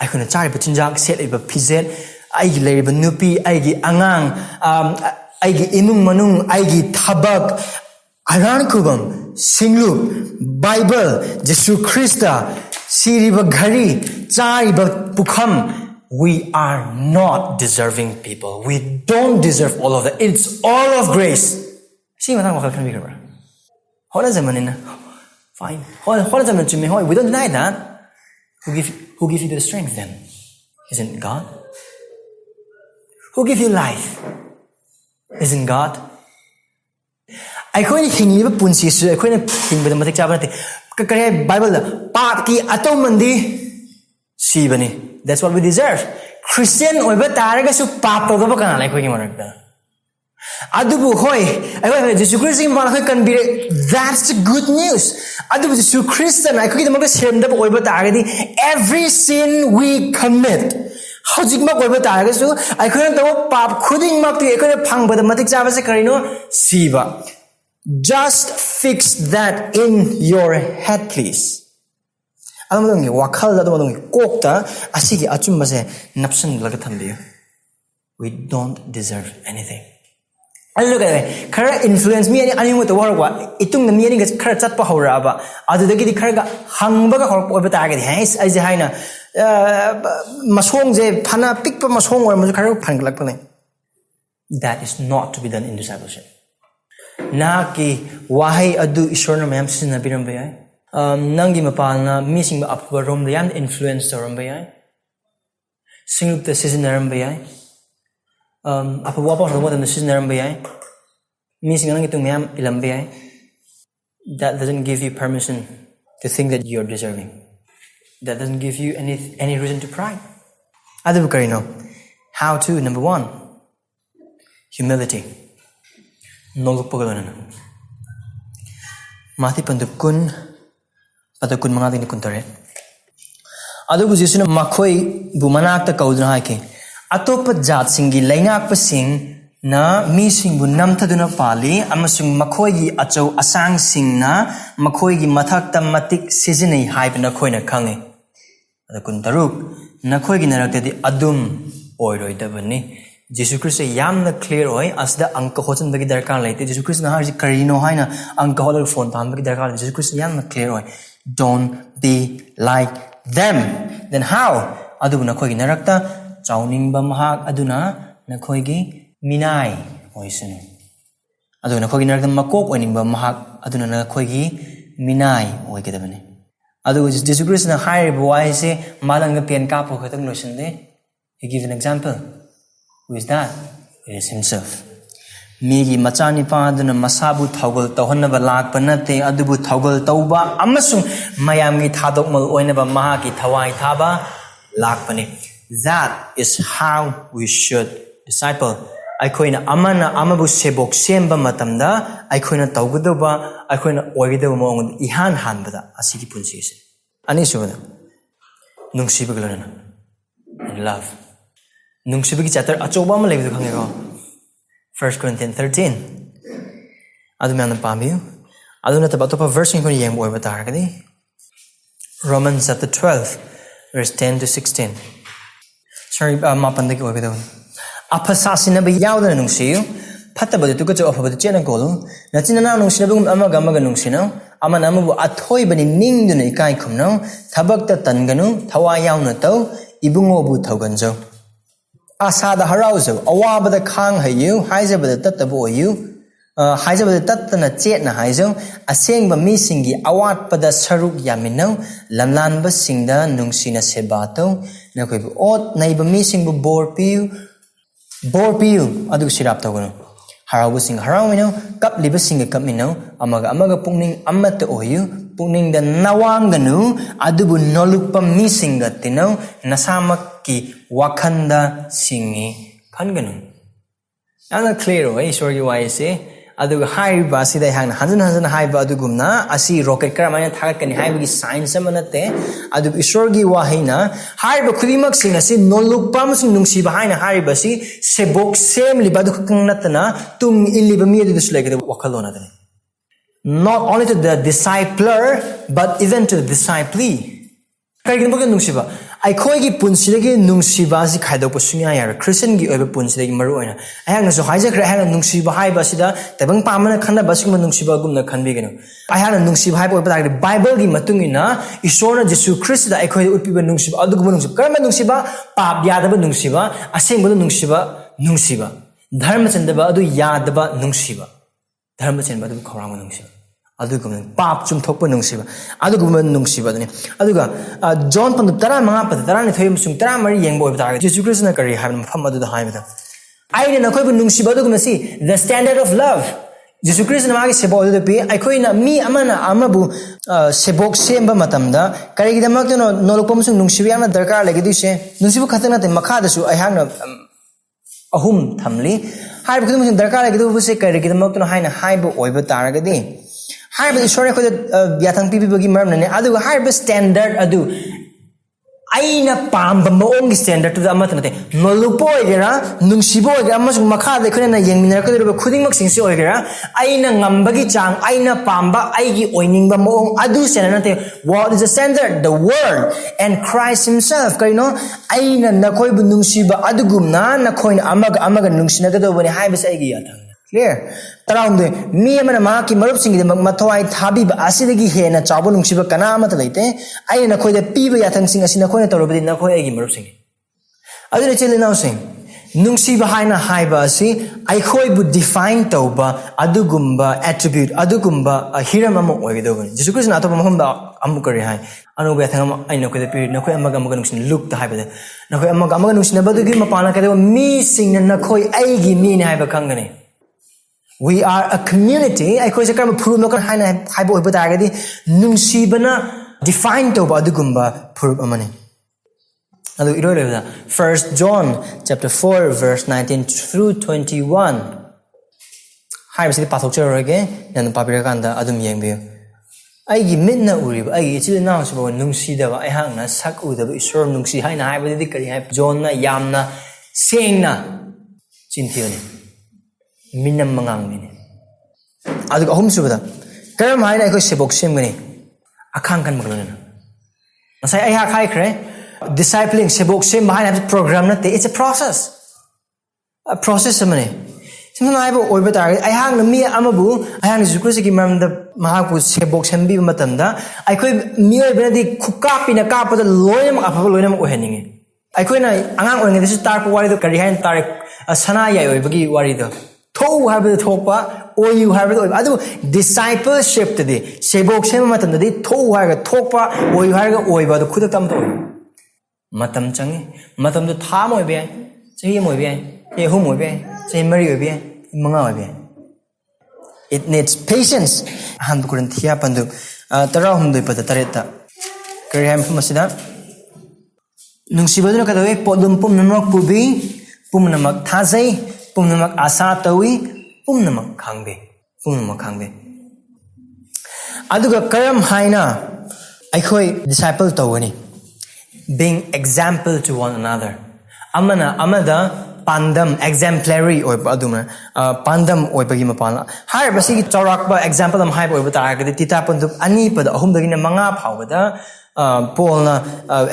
I couldn't try but chinjak set a pizet, I lay nupi, I gi angang, I gi imung manung, I gi thabak, aran kubam, singlu, Bible, Jesu Christa, Siriba Gari, Chariba Pukham. We are not deserving people. We don't deserve all of that. It's all of grace. See what I'm talking about? Hold on a minute. Fine. Hold on a minute. We don't deny that. Who gives you the strength then? Isn't God? Who gives you life? Isn't God? Aikoi hingiba punsi su aikoi na hingba matik chaba nate kare Bible da paap ki atomandi sibani. That's what we deserve. Christian oiba taraga su paap to ba kana aikoi ki marakta adubu hoi aikoi Jesu Christ ki mala kan be. That's the good news. Adubu Jesu Christ na aikoi ki maga semda ba oiba taragadi every sin we commit hojikma oiba taraga su aikoi na to paap khuding mak ti aikoi na phangba da matik chaba se karino siba. Just fix that in your head, please. Alam wakal da dong kokta asigi achumba se napsan laga thambiyo. We don't deserve anything. Look at it. Kara influence me ani mo to warwa itung na mi ani ga kara chatpa hora ba adu dagi di kara ga hangba ga hor oiba ta ga di hai ai je haina masong je phana pikpa masong or mo kara phanglak pa. That is not to be done in discipleship. Na ki wahai adu ishwar na mayam sin na biram bayai Nangi mapalna missing up romda yan influence or rambay. Singlu the season rambay. Apa wapa for what in the season rambay. Missing angitung yam ilambay. That doesn't give you permission to think that you're deserving. That doesn't give you any reason to pride. Adubukari no. How to? Number 1. Humility. Noluk pagalana. Mati pandup kun patakun mga ni kuntare. Adubu Jesu na makoi bumanak ta kaudna haike. Atopa jat singi laingak pasing na mi singbu namthaduna pali amasung makoi gi achau asang sing na makoi gi mathak ta matik seasonai haibna khoina khange. Adakun taruk nakhoi gi narakte di adum oiroi dabani. Jesus Christ yamna clear hoy as the angka hochen bagi darkar laite. Jesus Christ na harji karino haina angka hodal phone pan bagi darkar. Jesus Christ yamna clear hoy. Don't be like them. Then how? Adu nakhoi gi narakta chauningba mahak aduna nakhoi gi minai oisunu. Adu nakhoi gi narakta makok oiningba mahak aduna nakhoi gi minai oigedabani. Adu Jesus Christ na Hairiba why say malanga pian kapo khatang loisinde. He gives an example. Who is that? It is himself. Migi machani paduna masabu tougal tohanaba lakpanate adubu tougal touba amasung mayamgi thadokmal oinaba mahaki thawai thaba lakpani. That is how we should disciple. Aikoina amana amabu sebok semba matamda aikoina tougadaba aikoina oigedaba maong ihan hanbada asigi punsi ise. Ani subana nungsibagalana and love. Nungsibagi chapter achoba ma lebi khangego 1 Corinthians 13 adu me pamiu adu na tabatopa verse ko yeng boy batar kadi Romans chapter 12 verse 10 to 16 sorry mapan de ko bedo apasasina ba yawda nungsiu phatabadu tu ko cho afabadu chena kolu nachina nungsina bugum amaga nungsina amana amabu athoi bani ningduna ikai khumno thabak ta tanganu thawa yawna tau ibungo bu thoganjo Asada harauzo, awabada kang hayu, haizabada tatabu you, haizabada tatana chetna haizo, asengba misingi awat pada saruk yamino, lamlan basingda nungsina sebato, nakoibu ot naiba misingbu borpiu, adu sirap tawano. Harawu sing harawino, kap liba singa kapmino, amaga pungning amata oyu, pungning da nawanganu, adubu nolukpa misinga tino, nasamak ki wakanda singi khanganu ana clear way sorry why say adu Hairiba sida hang hanjan haiba adugumna asi rocket karamana thakani haibagi science amanate adu isorgi wahina Hairiba khudimak sing asi nolukpam sing nungsiba haina Hairiba si sebok sem libadu khangnatna tum illiba mi adu sulagede wakalona dani not only to the discipler but even to the disciplee karigin boga nungsiba Aikoigi punsidagi nungsiba si khaidok pusunya yar Christian gi oiba punsidagi maru oina ayang so haijakra ayang nungsiba haiba sida tabang pamana khanda basing nungsiba gumna khanbigeno ayang nungsiba haiba oiba tagri Bible gi matungina Ishona Jesus Christ da aikoi utpiba nungsiba aduguma nungsiba karma nungsiba pap yadaba nungsiba asengba nungsiba dharma chandaba adu yadaba nungsiba dharma chandaba adu khawrang nungsiba adugum pap chum thokpa nungsiba adugum nungsiba dani aduga John pandu tara manga pad tara ni thoyum sung tara mari yengbo ta Jesus Christ na kari haim pham adu da haimada aina na khoi bu nungsiba adugum si the standard of love Jesus Christ na magi sebo adu pe ai khoi na mi amana amabu sebok semba matamda kari gidamak no nolokpam sung nungsiba yana darkar lagi du se nungsiba khatana te makha da su ai hang na ahum thamli haib khudum sung darkar lagi du se kari gidamak no haina haibu oiba taragadi Hairiba isore ko yathang pibibagi maramnane adu Hairiba standard adu aina pamba maong standard to the amatnate nolupo igera nungsibo igera amasung makha de khona yengminar ko ro khudingmak singsi igera aina ngambagi chang aina pamba aigi oiningba maong adu senate what is the standard the word and Christ himself kaino aina nakoi bu nungsiba adugumna nakoina amaga nungsina do bani Hairiba aigi yathang clear around the me amana mahaki marup sing de mathwai thabi ba asidagi hena chawba nungsiba kana amata leite ai na khoi de piba yathang sing asina khoi na torobadi na khoi agi marup sing adu chele now sing Nungsiba haina haibasi aikhoibu define tauba adugumba attribute adugumba hiram amo oigidobani Jesus Christ na to mahumda amukari hai anu be thangam aino ko de period nakoi amaga nungsin look ta haibade nakoi amaga nungsin badugi mapana ka de me sing na nakoi aigi me ni haiba khangani we are a community aikoi se kam phuru no kan haina haiba oiba targadi nungsibana define tauba adugumba phuru amani. 1 John chapter 4 verse 19 through 21. Haibasi pathokcherage nan papirakanda adum yengbiyo. Aigi mitna uriba aigi echil enao sibo nungsidaba aihangna sak udaba isor nungsi haina haibadi kari hai John na yamna sengna chinthiyoni minam mangangni. Adu ahum subada karam haina ko sebok semgani akhangkan maglona. Masai ai ha khai khre discipling Sebok Semba have a program na it's a process. A process amani. Simana aibo oiba target I hang na mi amabu I hang Jesus ki mam da mahak Sebok Sembi matamda I koi mi oiba di khukapi na kapa da loyam apabu loyam oheningi. I koi na angang oingi this is tar wari do kari hain tar sana yai oiba ki wari do. Thou have the thopa or you have it adu discipleship today Sebok Semba matamda di thou have thopa or you have oiba do khuda tam to matam changi matam do tha moi be chahi moi be ye hu moi be chahi mari be manga be it needs patience han kuranthia pandu tara hum doi pada tareta kari ham masida nungsibaduna kadawe podum pum namak pubi pum namak thajai pum namak asa tawi pum namak khangbe aduga karam haina aikhoi disciple tawani being example to one another. Amana amada pandam exemplary or aduma pandam or bagima pana. Hairiba si chaokhatba example am haiba or batagadi tita pandu ani pada ahum dagina manga phawada polna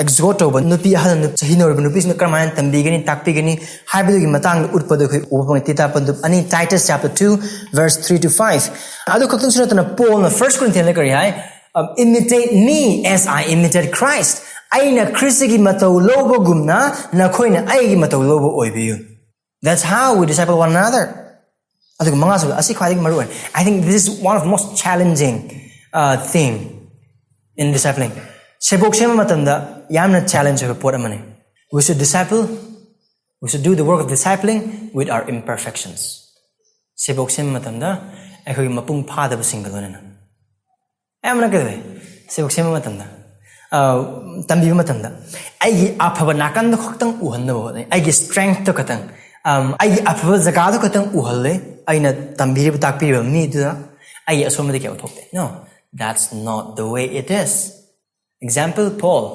exoto ba nupi halan chahino nupi na karman tambigani takpigani haibagi matang utpada upang tita pandu ani Titus chapter 2 verse 3 to 5. Adu kaktung sunatana polna 1 Corinthians lekari hai imitate me as I imitate Christ. Aina Christigi matau lobo gumna na koina aigi matau lobo oibiyu. That's how we disciple one another. I think this is one of the most challenging thing in discipling. Sebok Semba matamda yamna challenge of pot amani. We should disciple. We should do the work of discipling with our imperfections. Sebok Semba matamda aikoi mapung phadaba singalona. Amna kade Sebok Semba matamda tambiba matamda aigi afaba nakan do khotang uhanna aigi strength to katang aigi afaba jaga do katang uhalle aina tambiri takpiriba mi du aigi asoma de kya uthokte. No, that's not the way it is. Example, Paul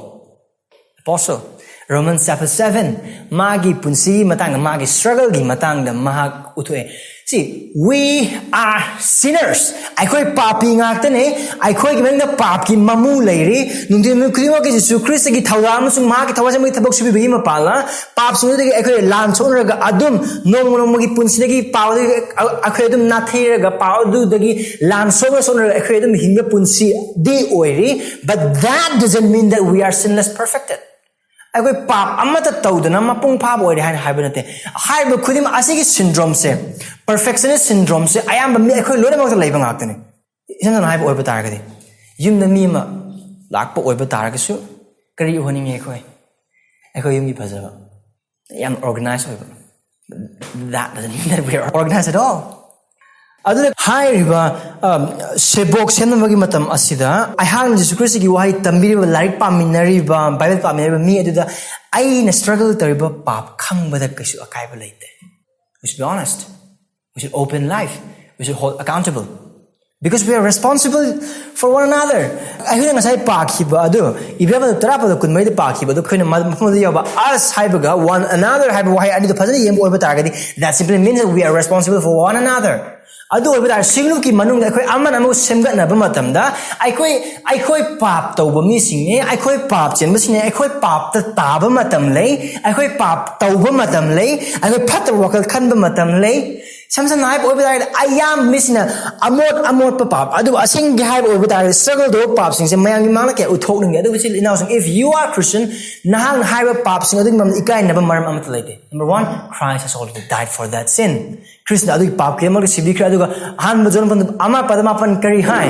apostle Romans chapter 7 magi punsi matang magi struggle gi matang da mahak uthoe. See, we are sinners. Aikoi papi ngaktane aikoi gi mengda pap ki mamu leiri nungdi mu krima ki Jesus Christ gi thawra amasung mahak ki thawasa mu thabak subi bi mapala pap sung de aikoi lan chonraga adum nong gi punsi gi paw de aikoi adum nathira ga paw du de gi lan sonra aikoi adum hinga punsi de oiri, but that doesn't mean that we are sinless perfected. Aikoi pap amata tawdana mapung phab oiri hain haibanate haiba khudim asigi syndrome se perfectionist syndrome se ayamba mi aikoi lone mak laiba ngaktane isana haiba oiba taragadi yumda mi ma lakpa oiba taragasu kari uhani mi aikoi yumgi phajaba yam organized oiba. That doesn't mean that we are organized at all. Aduna Hairiba Sebok Semba matam asida I hang Jesus Christ gi wahi tambiriba larik paminariba Bible paminariba mi aduda aina struggle tariba pap khangbada kaisu akaiba leite. We should be honest. We should open life. We should hold accountable. Because we are responsible for one another. I heard ngasai pakhiba adu ibaba tarapa da kunmai da pakhiba do khoina mafamda yaba us haibaga one another haiba wahi adi do phajani yem oiba targadi. That simply means that we are responsible for one another. adu oiba dar singlu ki manung da akhoi aman amu semgat na ba matam da akhoi pap tawba mi singne akhoi pap chen ba singne akhoi pap ta ba matam lei akhoi pap tawba matam lei akhoi phat wakal khan ba matam lei samsam na oiba dar ayam misna amot pa pap adu asing gi hai oiba dar struggle do pap sing se mayang mang la ke uthok ning adu chil enao sing if you are Christian nahang hai ba pap sing adu mam ikai na ba maram amat laite number 1 Christ has already died for that sin Krishna adu pap ke mal sibi kra adu han majon pan ama padama pan kari hai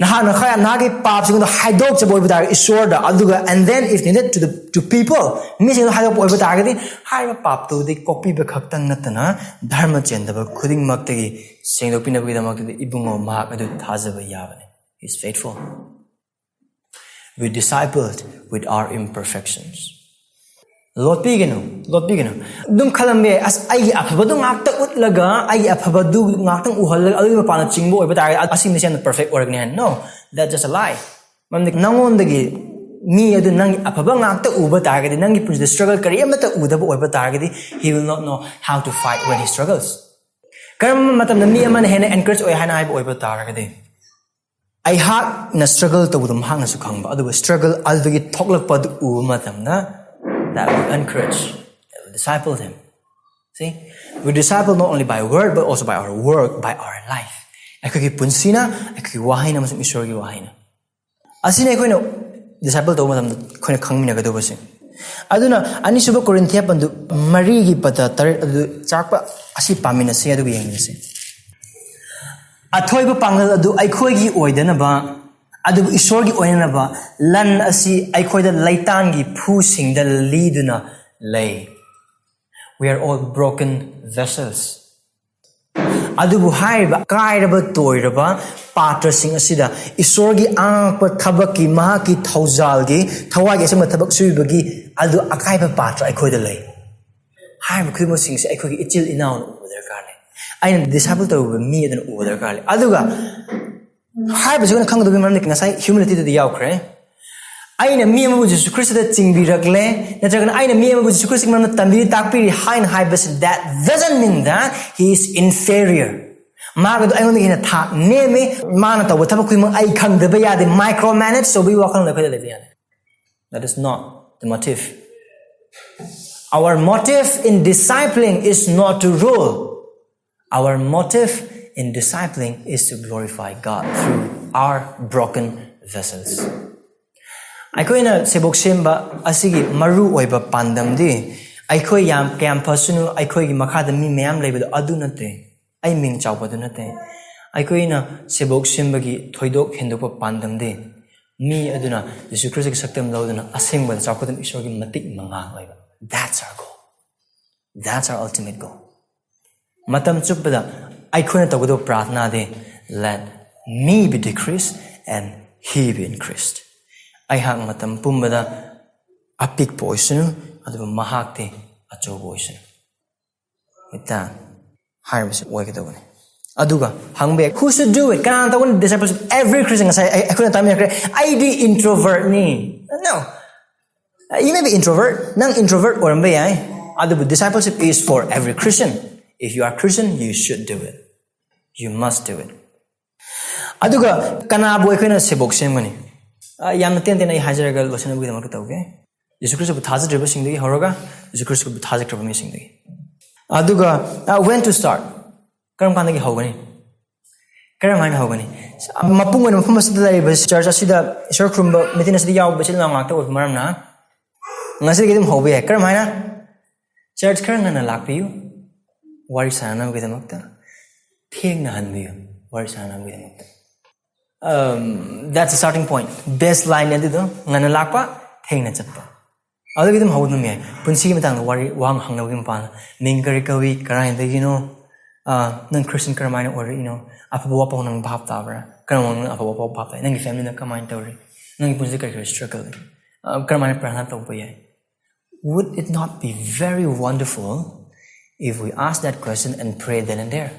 nahang khaya nagi pap sing do haidok che oiba dar isor da adu and then if needed to people mi sing haidok oiba dar ga di hai ba pap to de copy ba khaktang natana dharma chen da khuding mak te gi sengdok pinabagidamakta de ibungo mahak adu thajaba yabane he is faithful we discipled with our imperfections Lord pigano dum khalambe as ai afabadu ngakta utlaga ai afabadu ngaktang uhal adu mapana chingbo oiba tar asim ne perfect organ no that's just a lie mamnik nangon dagi mi adu nang afaba ngakta uba tar gadi nang ipun the struggle kari amata udaba oiba tar gadi he will not know how to fight when he struggles karam matam na mi amana hena encourage oi hana ai oiba tar gadi ai hak na struggle to budum hang na su khangba adu struggle aldagi thoklak pad u matam na that will encourage, that will disciple them. See? We disciple not only by word, but also by our work, by our life. Ako'y punsina, ako'y wahay na masang isor ki wahay na. Asina ako'y na disciple to matam ako'y na kangmin na gado basi. Aduna, ani suba Korinthia pandu marigi pata tarit adu chakpa asi pamina siya adu yang nasi. Atoy ba pangal adu ako'y gi oida na ba? Adu isorgi oina ba lan asi aikoida laitangi phusing da liduna lay we are all broken vessels adu bu haiba kairaba toiraba patra sing asida isorgi angpa thabakki mahaki thaujalgi thawagi asema thabak suibagi adu akaiba patra aikoida lay haiba khimo sing se aikogi echil enao uder karle aina disciple to me adan uder karle aduga Haibasi ko na kang dobi maramnik ngasay humility to the yaukre. Ay na miya mo Jesus Christ da cingbirakle. Na jagan ay na miya mo Jesus Christ maram na tambiri takpiri hain haibasi that doesn't mean that he is inferior. Magado ay ngi na ta neme mana tawo tama ko mo ay kang dobi yade micromanage so we walk on the kaya lebiyan. That is not the motive. Our motive in discipling is not to rule. Our motive in discipling is to glorify God through our broken vessels. Aikoy na Sebok Semba asigi maru oiba pandam di aikoy yam campus nu aikoy gi makhada mi mayam leibado adu nate ai ming chawpa du nate aikoy na Sebok Semba gi thoidok hendokpa pandam di mi aduna Yesu Christ gi saktam lauduna asengba chawkhatam ishwar gi matik manga oiba that's our goal that's our ultimate goal matam chuppada I couldn't talk about pratna de let me be decreased and he be increased. I hang matam pumbada apik poison adu mahak de acho poison. With that, Hairiba work it over. Aduga hangbe who should do it? Kan ta one disciples every Christian say I couldn't tell me I be introvert ni. No. You may be introvert, nang introvert or mbe ai. Adu discipleship is for every Christian. If you are Christian, you should do it. You must do it. Aduga kanabo akoina Sebok Semani. Yamna ten ai hajaragal wasana bugidamakta tauge. Yesu Christ bu thajadriba singdagi horoga Yesu Christ bu thajakraba mi singdagi. Aduga when to start? Karam kanagi hogani. Karam haina hogani. Mapungan mafum asida laiba church asida isor krumba meeting asida yaw bachil na ngakta oy maramna. Ngasi gidim hobe karam haina church karam ngana lakpiyu. Wari sana bugidamakta. That's the starting point. Best line is ngana lakpa thengna chatpa. Adu gidum hawdum me punsi matang wari wang hangna gim pan ning kari kawi karai de nang Christian karamai or apawa pa nang bhap ta bra karamang apawa pa bhap ta nang family na kamai tori nang punsi kari struggle karamai prana ta upaya. Would it not be very wonderful if we ask that question and pray then and there?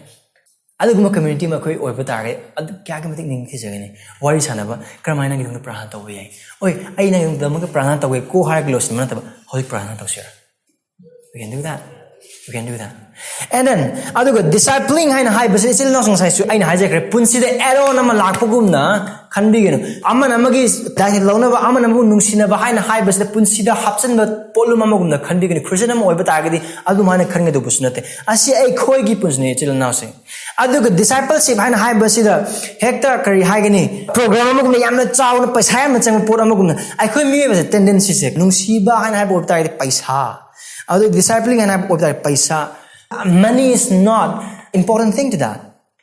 Aduguma community ma koi oiba tare ad kya ka matik ning thijagani wari sanaba karamai nang idung prana ta upaya. Oi ai nang idung prana ta we ko har close man ta hoi prana ta share. We can do that. You can do that. And then, aduga discipling haina haibasi ichil na songsai su aina hajakre punsida add-on ama lakpagumna khanbigenu amana amagi dai launaba amana amu nungsinaba haina haibasi punsida hapchanba polum amagumna khanbigenu christian am oiba tagadi adumana khange do busnate asi ai khoi gi punsne ichil na se aduga discipleship haina haibasi da hekta kari haigani program amagumna yamna chawna paisa yamna chang pot amagumna ai khoi mi base tendency se nungsiba haina haiba oiba tagadi paisa adu discipling haina oiba tagadi paisa. Money is not important thing to that.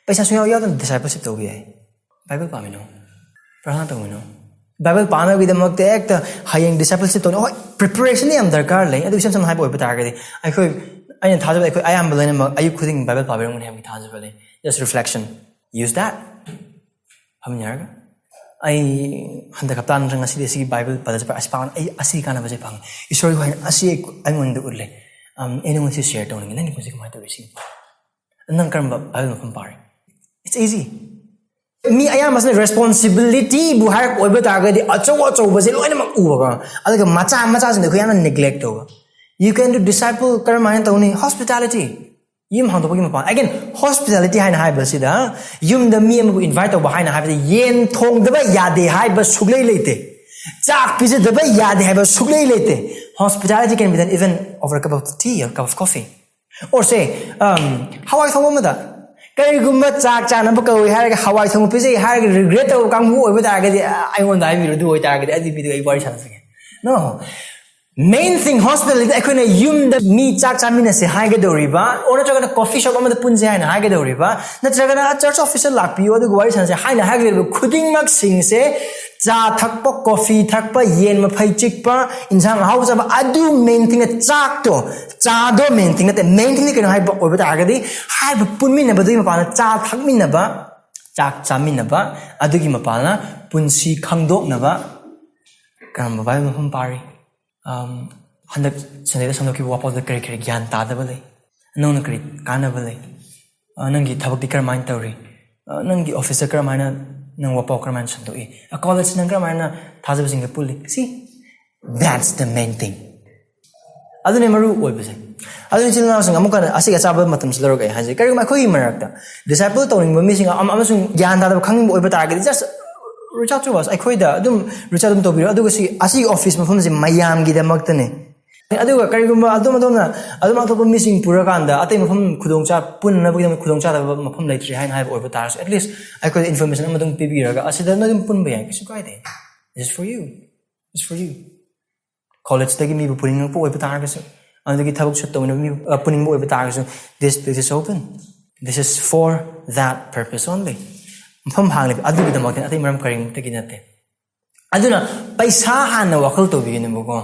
Paisa suyaw yaw the discipleship to be. Bible pa mino. Prana to mino. Bible pa na bidamakta ekta hayang discipleship to no preparation ni am darkar le. Adu isam hai boy batagadi. Ai khoi ai thajaba ai khoi I am belen mag ayu khuding Bible pa berong ni ham thajaba le. Just reflection. Use that. Ham yarga. Ai handa kaptan rang asi desi Bible pada japa aspan ai asi kana baje pang. Isori hoin asi ai ngondu urle. Anyone who share toning and then you can to receive. And then come I don't compare. It's easy. Me, I am a responsibility. Buhar over target the acho was it over. I like a matas in the Kuyana neglect over. You can do disciple Karama Tony hospitality. Yum how to put him upon. Again, hospitality and haibasida. Yum the me invite behind have the yen tong the yade haibas sugle late. Jack visit the way yad have a sugle late. Hospitality can be done even over a cup of tea or a cup of coffee. Or say, how I thought that. Kari gumba chak cha nabaka we had a Hawaii thong pizza, had a regret of Kangu with target. I want I will do it target as if you worry chance again. No. Main thing hospitality I couldn't yum the me chak cha mina say high the riba, or not a coffee shop on the punja and high the riba, not a church officer like you or the worry chance high hag couldn't max sing say. Cha thakpa coffee thakpa yen ma phai chikpa insang house of adu main thing a chak to cha do main thing that main thing can hai over the agadi hai punmi na badu ma pa cha thakmi na ba chak chami na ba adu gi ma pa na punsi khangdok na ba kam ba ma hum pari handak sanai da sanok ki wapo da kare kare gyan ta da ba le no na kare kana ba le nangi thabak dikar main tawri nangi officer kar maina nang wapo kraman santo a college nang kramana thajaba singa pulli. See, that's the main thing. Adune maru oibase adune chilna sing amuka asiga chaba matam silaro gai haje kari ma khoi marakta disciple toning ba missing amasung gyan da khang oiba target just reach out to us I khoi da adum reach out to biro aduga si asi office mafam si mayam gi da maktane aduga kari gumba adum atop missing pura kanda atai mafam khudong cha punna bagi khudong cha da mafam laitri hain hai oiba tar at least I could information amadung pibiraga asida na dum pun ba yan kisu kai de this is for you. It's for you. College tagi mi puning po oiba tar kaso andagi thabak shut to mi puning mo oiba tar kaso this place is open. This is for that purpose only. Mafam hang le adu bidam makin atai maram karing tagi nate aduna paisa han na wakal to bigin mo ko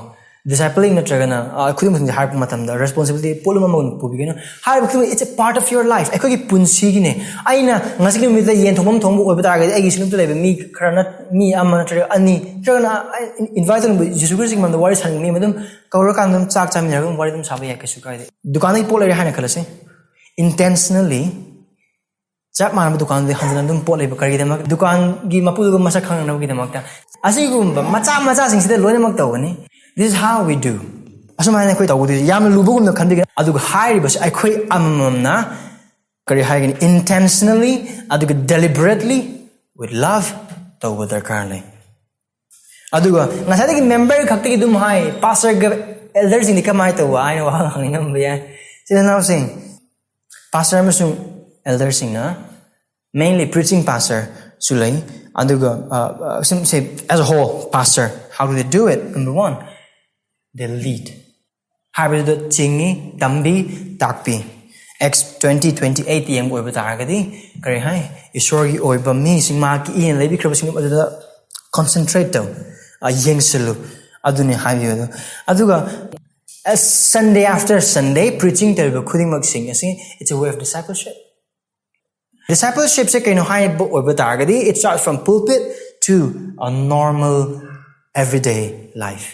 discipling na tragana khudum sing har matam da responsibility poluma mo pubigena har khudum it's a part of your life ekoi punsi gi ne aina ngasik mi da yen thomam thombu oiba ta ga ai gi silum to lebe mi kharana mi amana tra ani tragana invite them Jesus Christ man the wari sang mi madum kawra kan dum chak cham yargum wari dum sabai ya kesu kai de dukan ai polai hana khalase intentionally chak man dukan de handan dum polai ba kari de mak dukan gi mapu gu masak khang na gi de makta asi gu macha sing sida loina mak tawani. This is how we do. Asumana koi tawudi yam lubugum na khanbi adug hairiba ai khoi amamna kari haigani intentionally adug deliberately with love tawu darkarne aduga ngasadi ki member khakti ki dum hai pastor ga elders ni kamai tawu ai no hangingam ya sila now sing pastor amasung elders sing na mainly preaching pastor sulai aduga say as a whole pastor how do they do it? Number one, they lead. Haibasida chingi tambi takpi. Acts 20:28 yam oiba taragadi kare hai isori oiba mi singma ki in lebi kraba singam adada concentrate down yengselu adune haibiyo aduga Sunday after Sunday preaching terba khuding mag sing it's a way of discipleship. Discipleship se kaino hai oiba taragadi it starts from pulpit to a normal everyday life.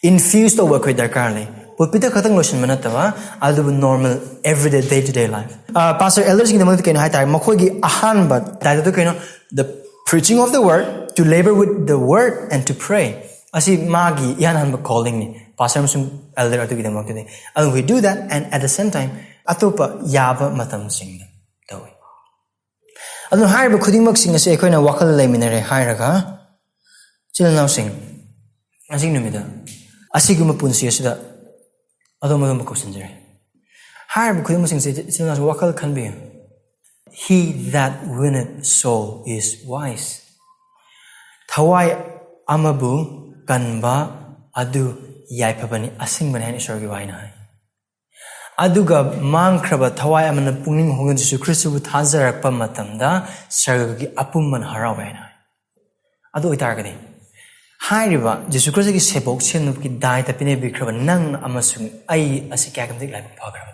Infused over with darkarly. Pulpita khatang lotion manatawa adu normal everyday day-to-day life. Pastor elders in the month kaino hai tar makhoi gi ahan but dai kaino the preaching of the word to labor with the word and to pray. Asi magi yan han calling ni pastor amsung elder atugidamakta. And we do that, and at the same time, atopa yaba matam singda tawi. Adu Hairiba khudingmak sing ase ekhoina wakal leiminare hairaga chilnau sing asing numida asiguma punsi asida adom kosinjare. Hairiba khudingmak sing se chilnau wakal khanbi. He that winneth soul is wise. Thawai amabu kanba adu yaipabani asengbani haina sorgi waina hai. Aduga leikhraba thawai amana pungning hongan Jesu Christu bu thajarakpa matamda sargagi apumman harawa haina. Adu oitargani. Hairiba Jesu Christu gi Sebok Semba ki daita pine leikhraba nang amasung ai asikyakamdik lai phagraba.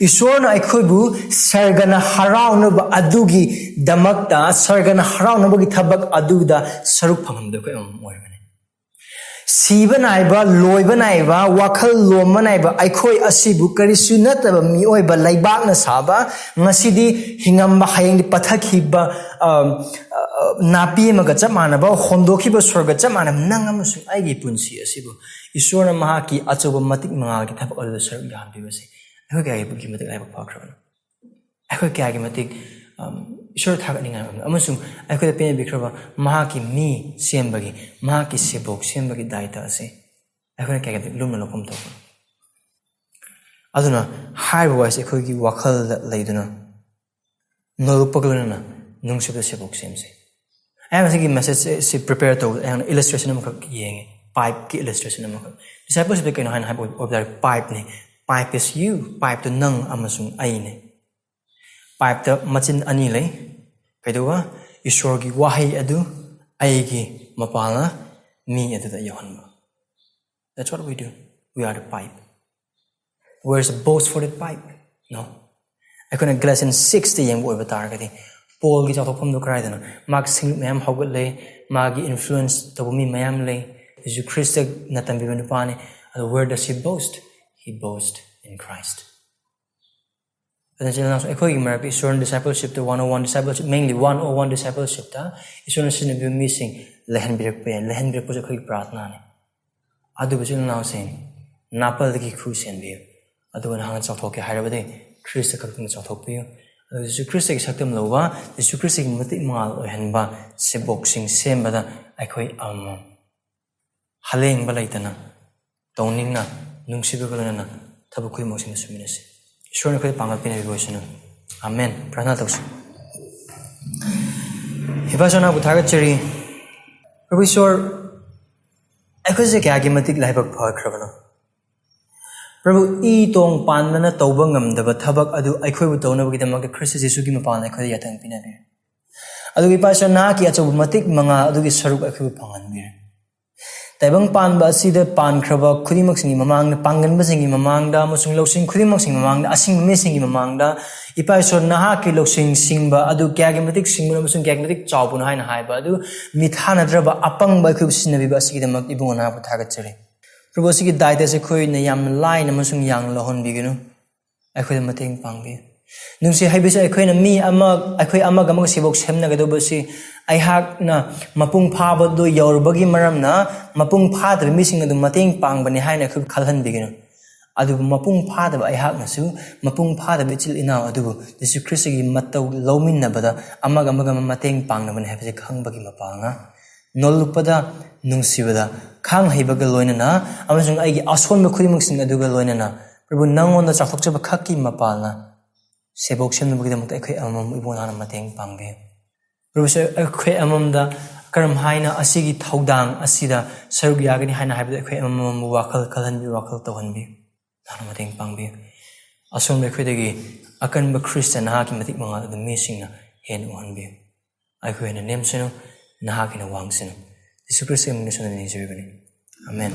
Ishwarna aikhoibu sargana harawnaba adugi damakta sargana harawnaba gi thabak aduda saruk phamamda ko moibani. Siba naiba loiba naiba wakal loma naiba aikhoi asibu karisu nataba mioiba laibakna saba ngasidi hingamba hayengdi pathakhiba napi maga chamanaba hondokhiba sorga chamana nangamusu aigi punsi asibu Ishwarna mahaki achoba matik mangal ki thabak aduda saruk yambibase. I kaya gi matik lai pakhrabana. I kaya gi matik Ishwar thaganinga amasung I kaya pene leikhraba mahaki mi sembagi mahaki Sebok Sembagi daita ase. I kaya gi lumna lokom to. Aduna Hairiba wise I gi wakal leiduna nolupaglana nungsibda Sebok Semse. I am thinking message se prepare to an illustration amakak yenge pipe ki illustration amakak. Disciples be kaino han of pipe ni. Pipe is you. Pipe to nang amasung aine. Pipe to machin anile. Kaiduwa Ishwargi wahi adu aigi mapala mi adu da yohanba. That's what we do. We are the pipe. Where's the boast for the pipe? No. I couldn't glass in 60 yang boy batargati. Paul gi chathokpham do kraidana. Mag sing mayam hogot le magi influence to mi mayam le. Jesu Christ natambi banupani. And where does he boast? He boasts in Christ. But then Ishwaran discipleship to 101 discipleship, mainly 101 discipleship ta Ishwaran sin be missing lehen birak po khoi pratna ne. Adu bachil now saying napal ki khu sen be. Adu na hang chawthok ke haira bade Christ ka kum chawthok pe. Adu Jesu Christ ki saktam lowa Jesu Christ ki mati mal henba Sebok Semba da aikhoi haleng balaitana touningna nungsibagalana thabakui mosin suminase. Ishwarna koi pangba pina biboisana. Amen. Prarthana tausu. Hibasana buthagatchari. Prabhu Ishwar aikoise kya gi matik laibak phakhrabana. Prabhu I tong pandana tauba ngamdaba thabak adu aikoi bu tawnabagidamakta Christ Jesu gi mapana aikoi yatang pinabi. Adu gi pasana ki achobu matik manga adu gi saruk aikoi bu phanganbi. Taibang pangba asida pankhraba khudimak singi mamangda panganba singi mamangda amasung loksing khudimak singi mamangda asengba singi mamangda ipaisor naha ki loksing singba adu kyagi matik singba amasung kyagi matik chawpun haina haiba adu mithanadraba apangba khub sinabiba asigidamak ibungona bu thagatchari. Prabhu sigi daita se khoi na yam line amasung yang lohon biginu aikhoi mateng pangbi. Nungsi haibasi aikhoi na mi aikhoi amaga Sebok Semna gadobasi aihak na mapung phaba do yaurbagi maramna mapung phadra mising adu mateng pangbani haina khub khalhan biginu. Adu mapung phadaba aihak nasu mapung phadaba echil enao adu Jesu Christ gi matau lominnabada amaga mateng pangnabani haibasi khangbagi mapanga nolupada nungsibada khang haibaga loinana amasung aigi asonba khudimak sing aduga loinana Prabhu nangonda chathokchaba khakki mapalna Sebok Sembagidamakta aikhoi amam ibonana mateng pangbe. Prabhu aikhoi amamda karam haina asigi thaudang asida saruk yagani haina haibada aikhoi amam wakal khalhanbi wakal tawhanbi nana mateng pangbe. Asom aikhoi akanba Christian nahaki matik manga adu misingna hen uhanbi. Aikhoi na nemseno nahaki na wangseno. Jesu Christ ngisana ni jibani. Amen.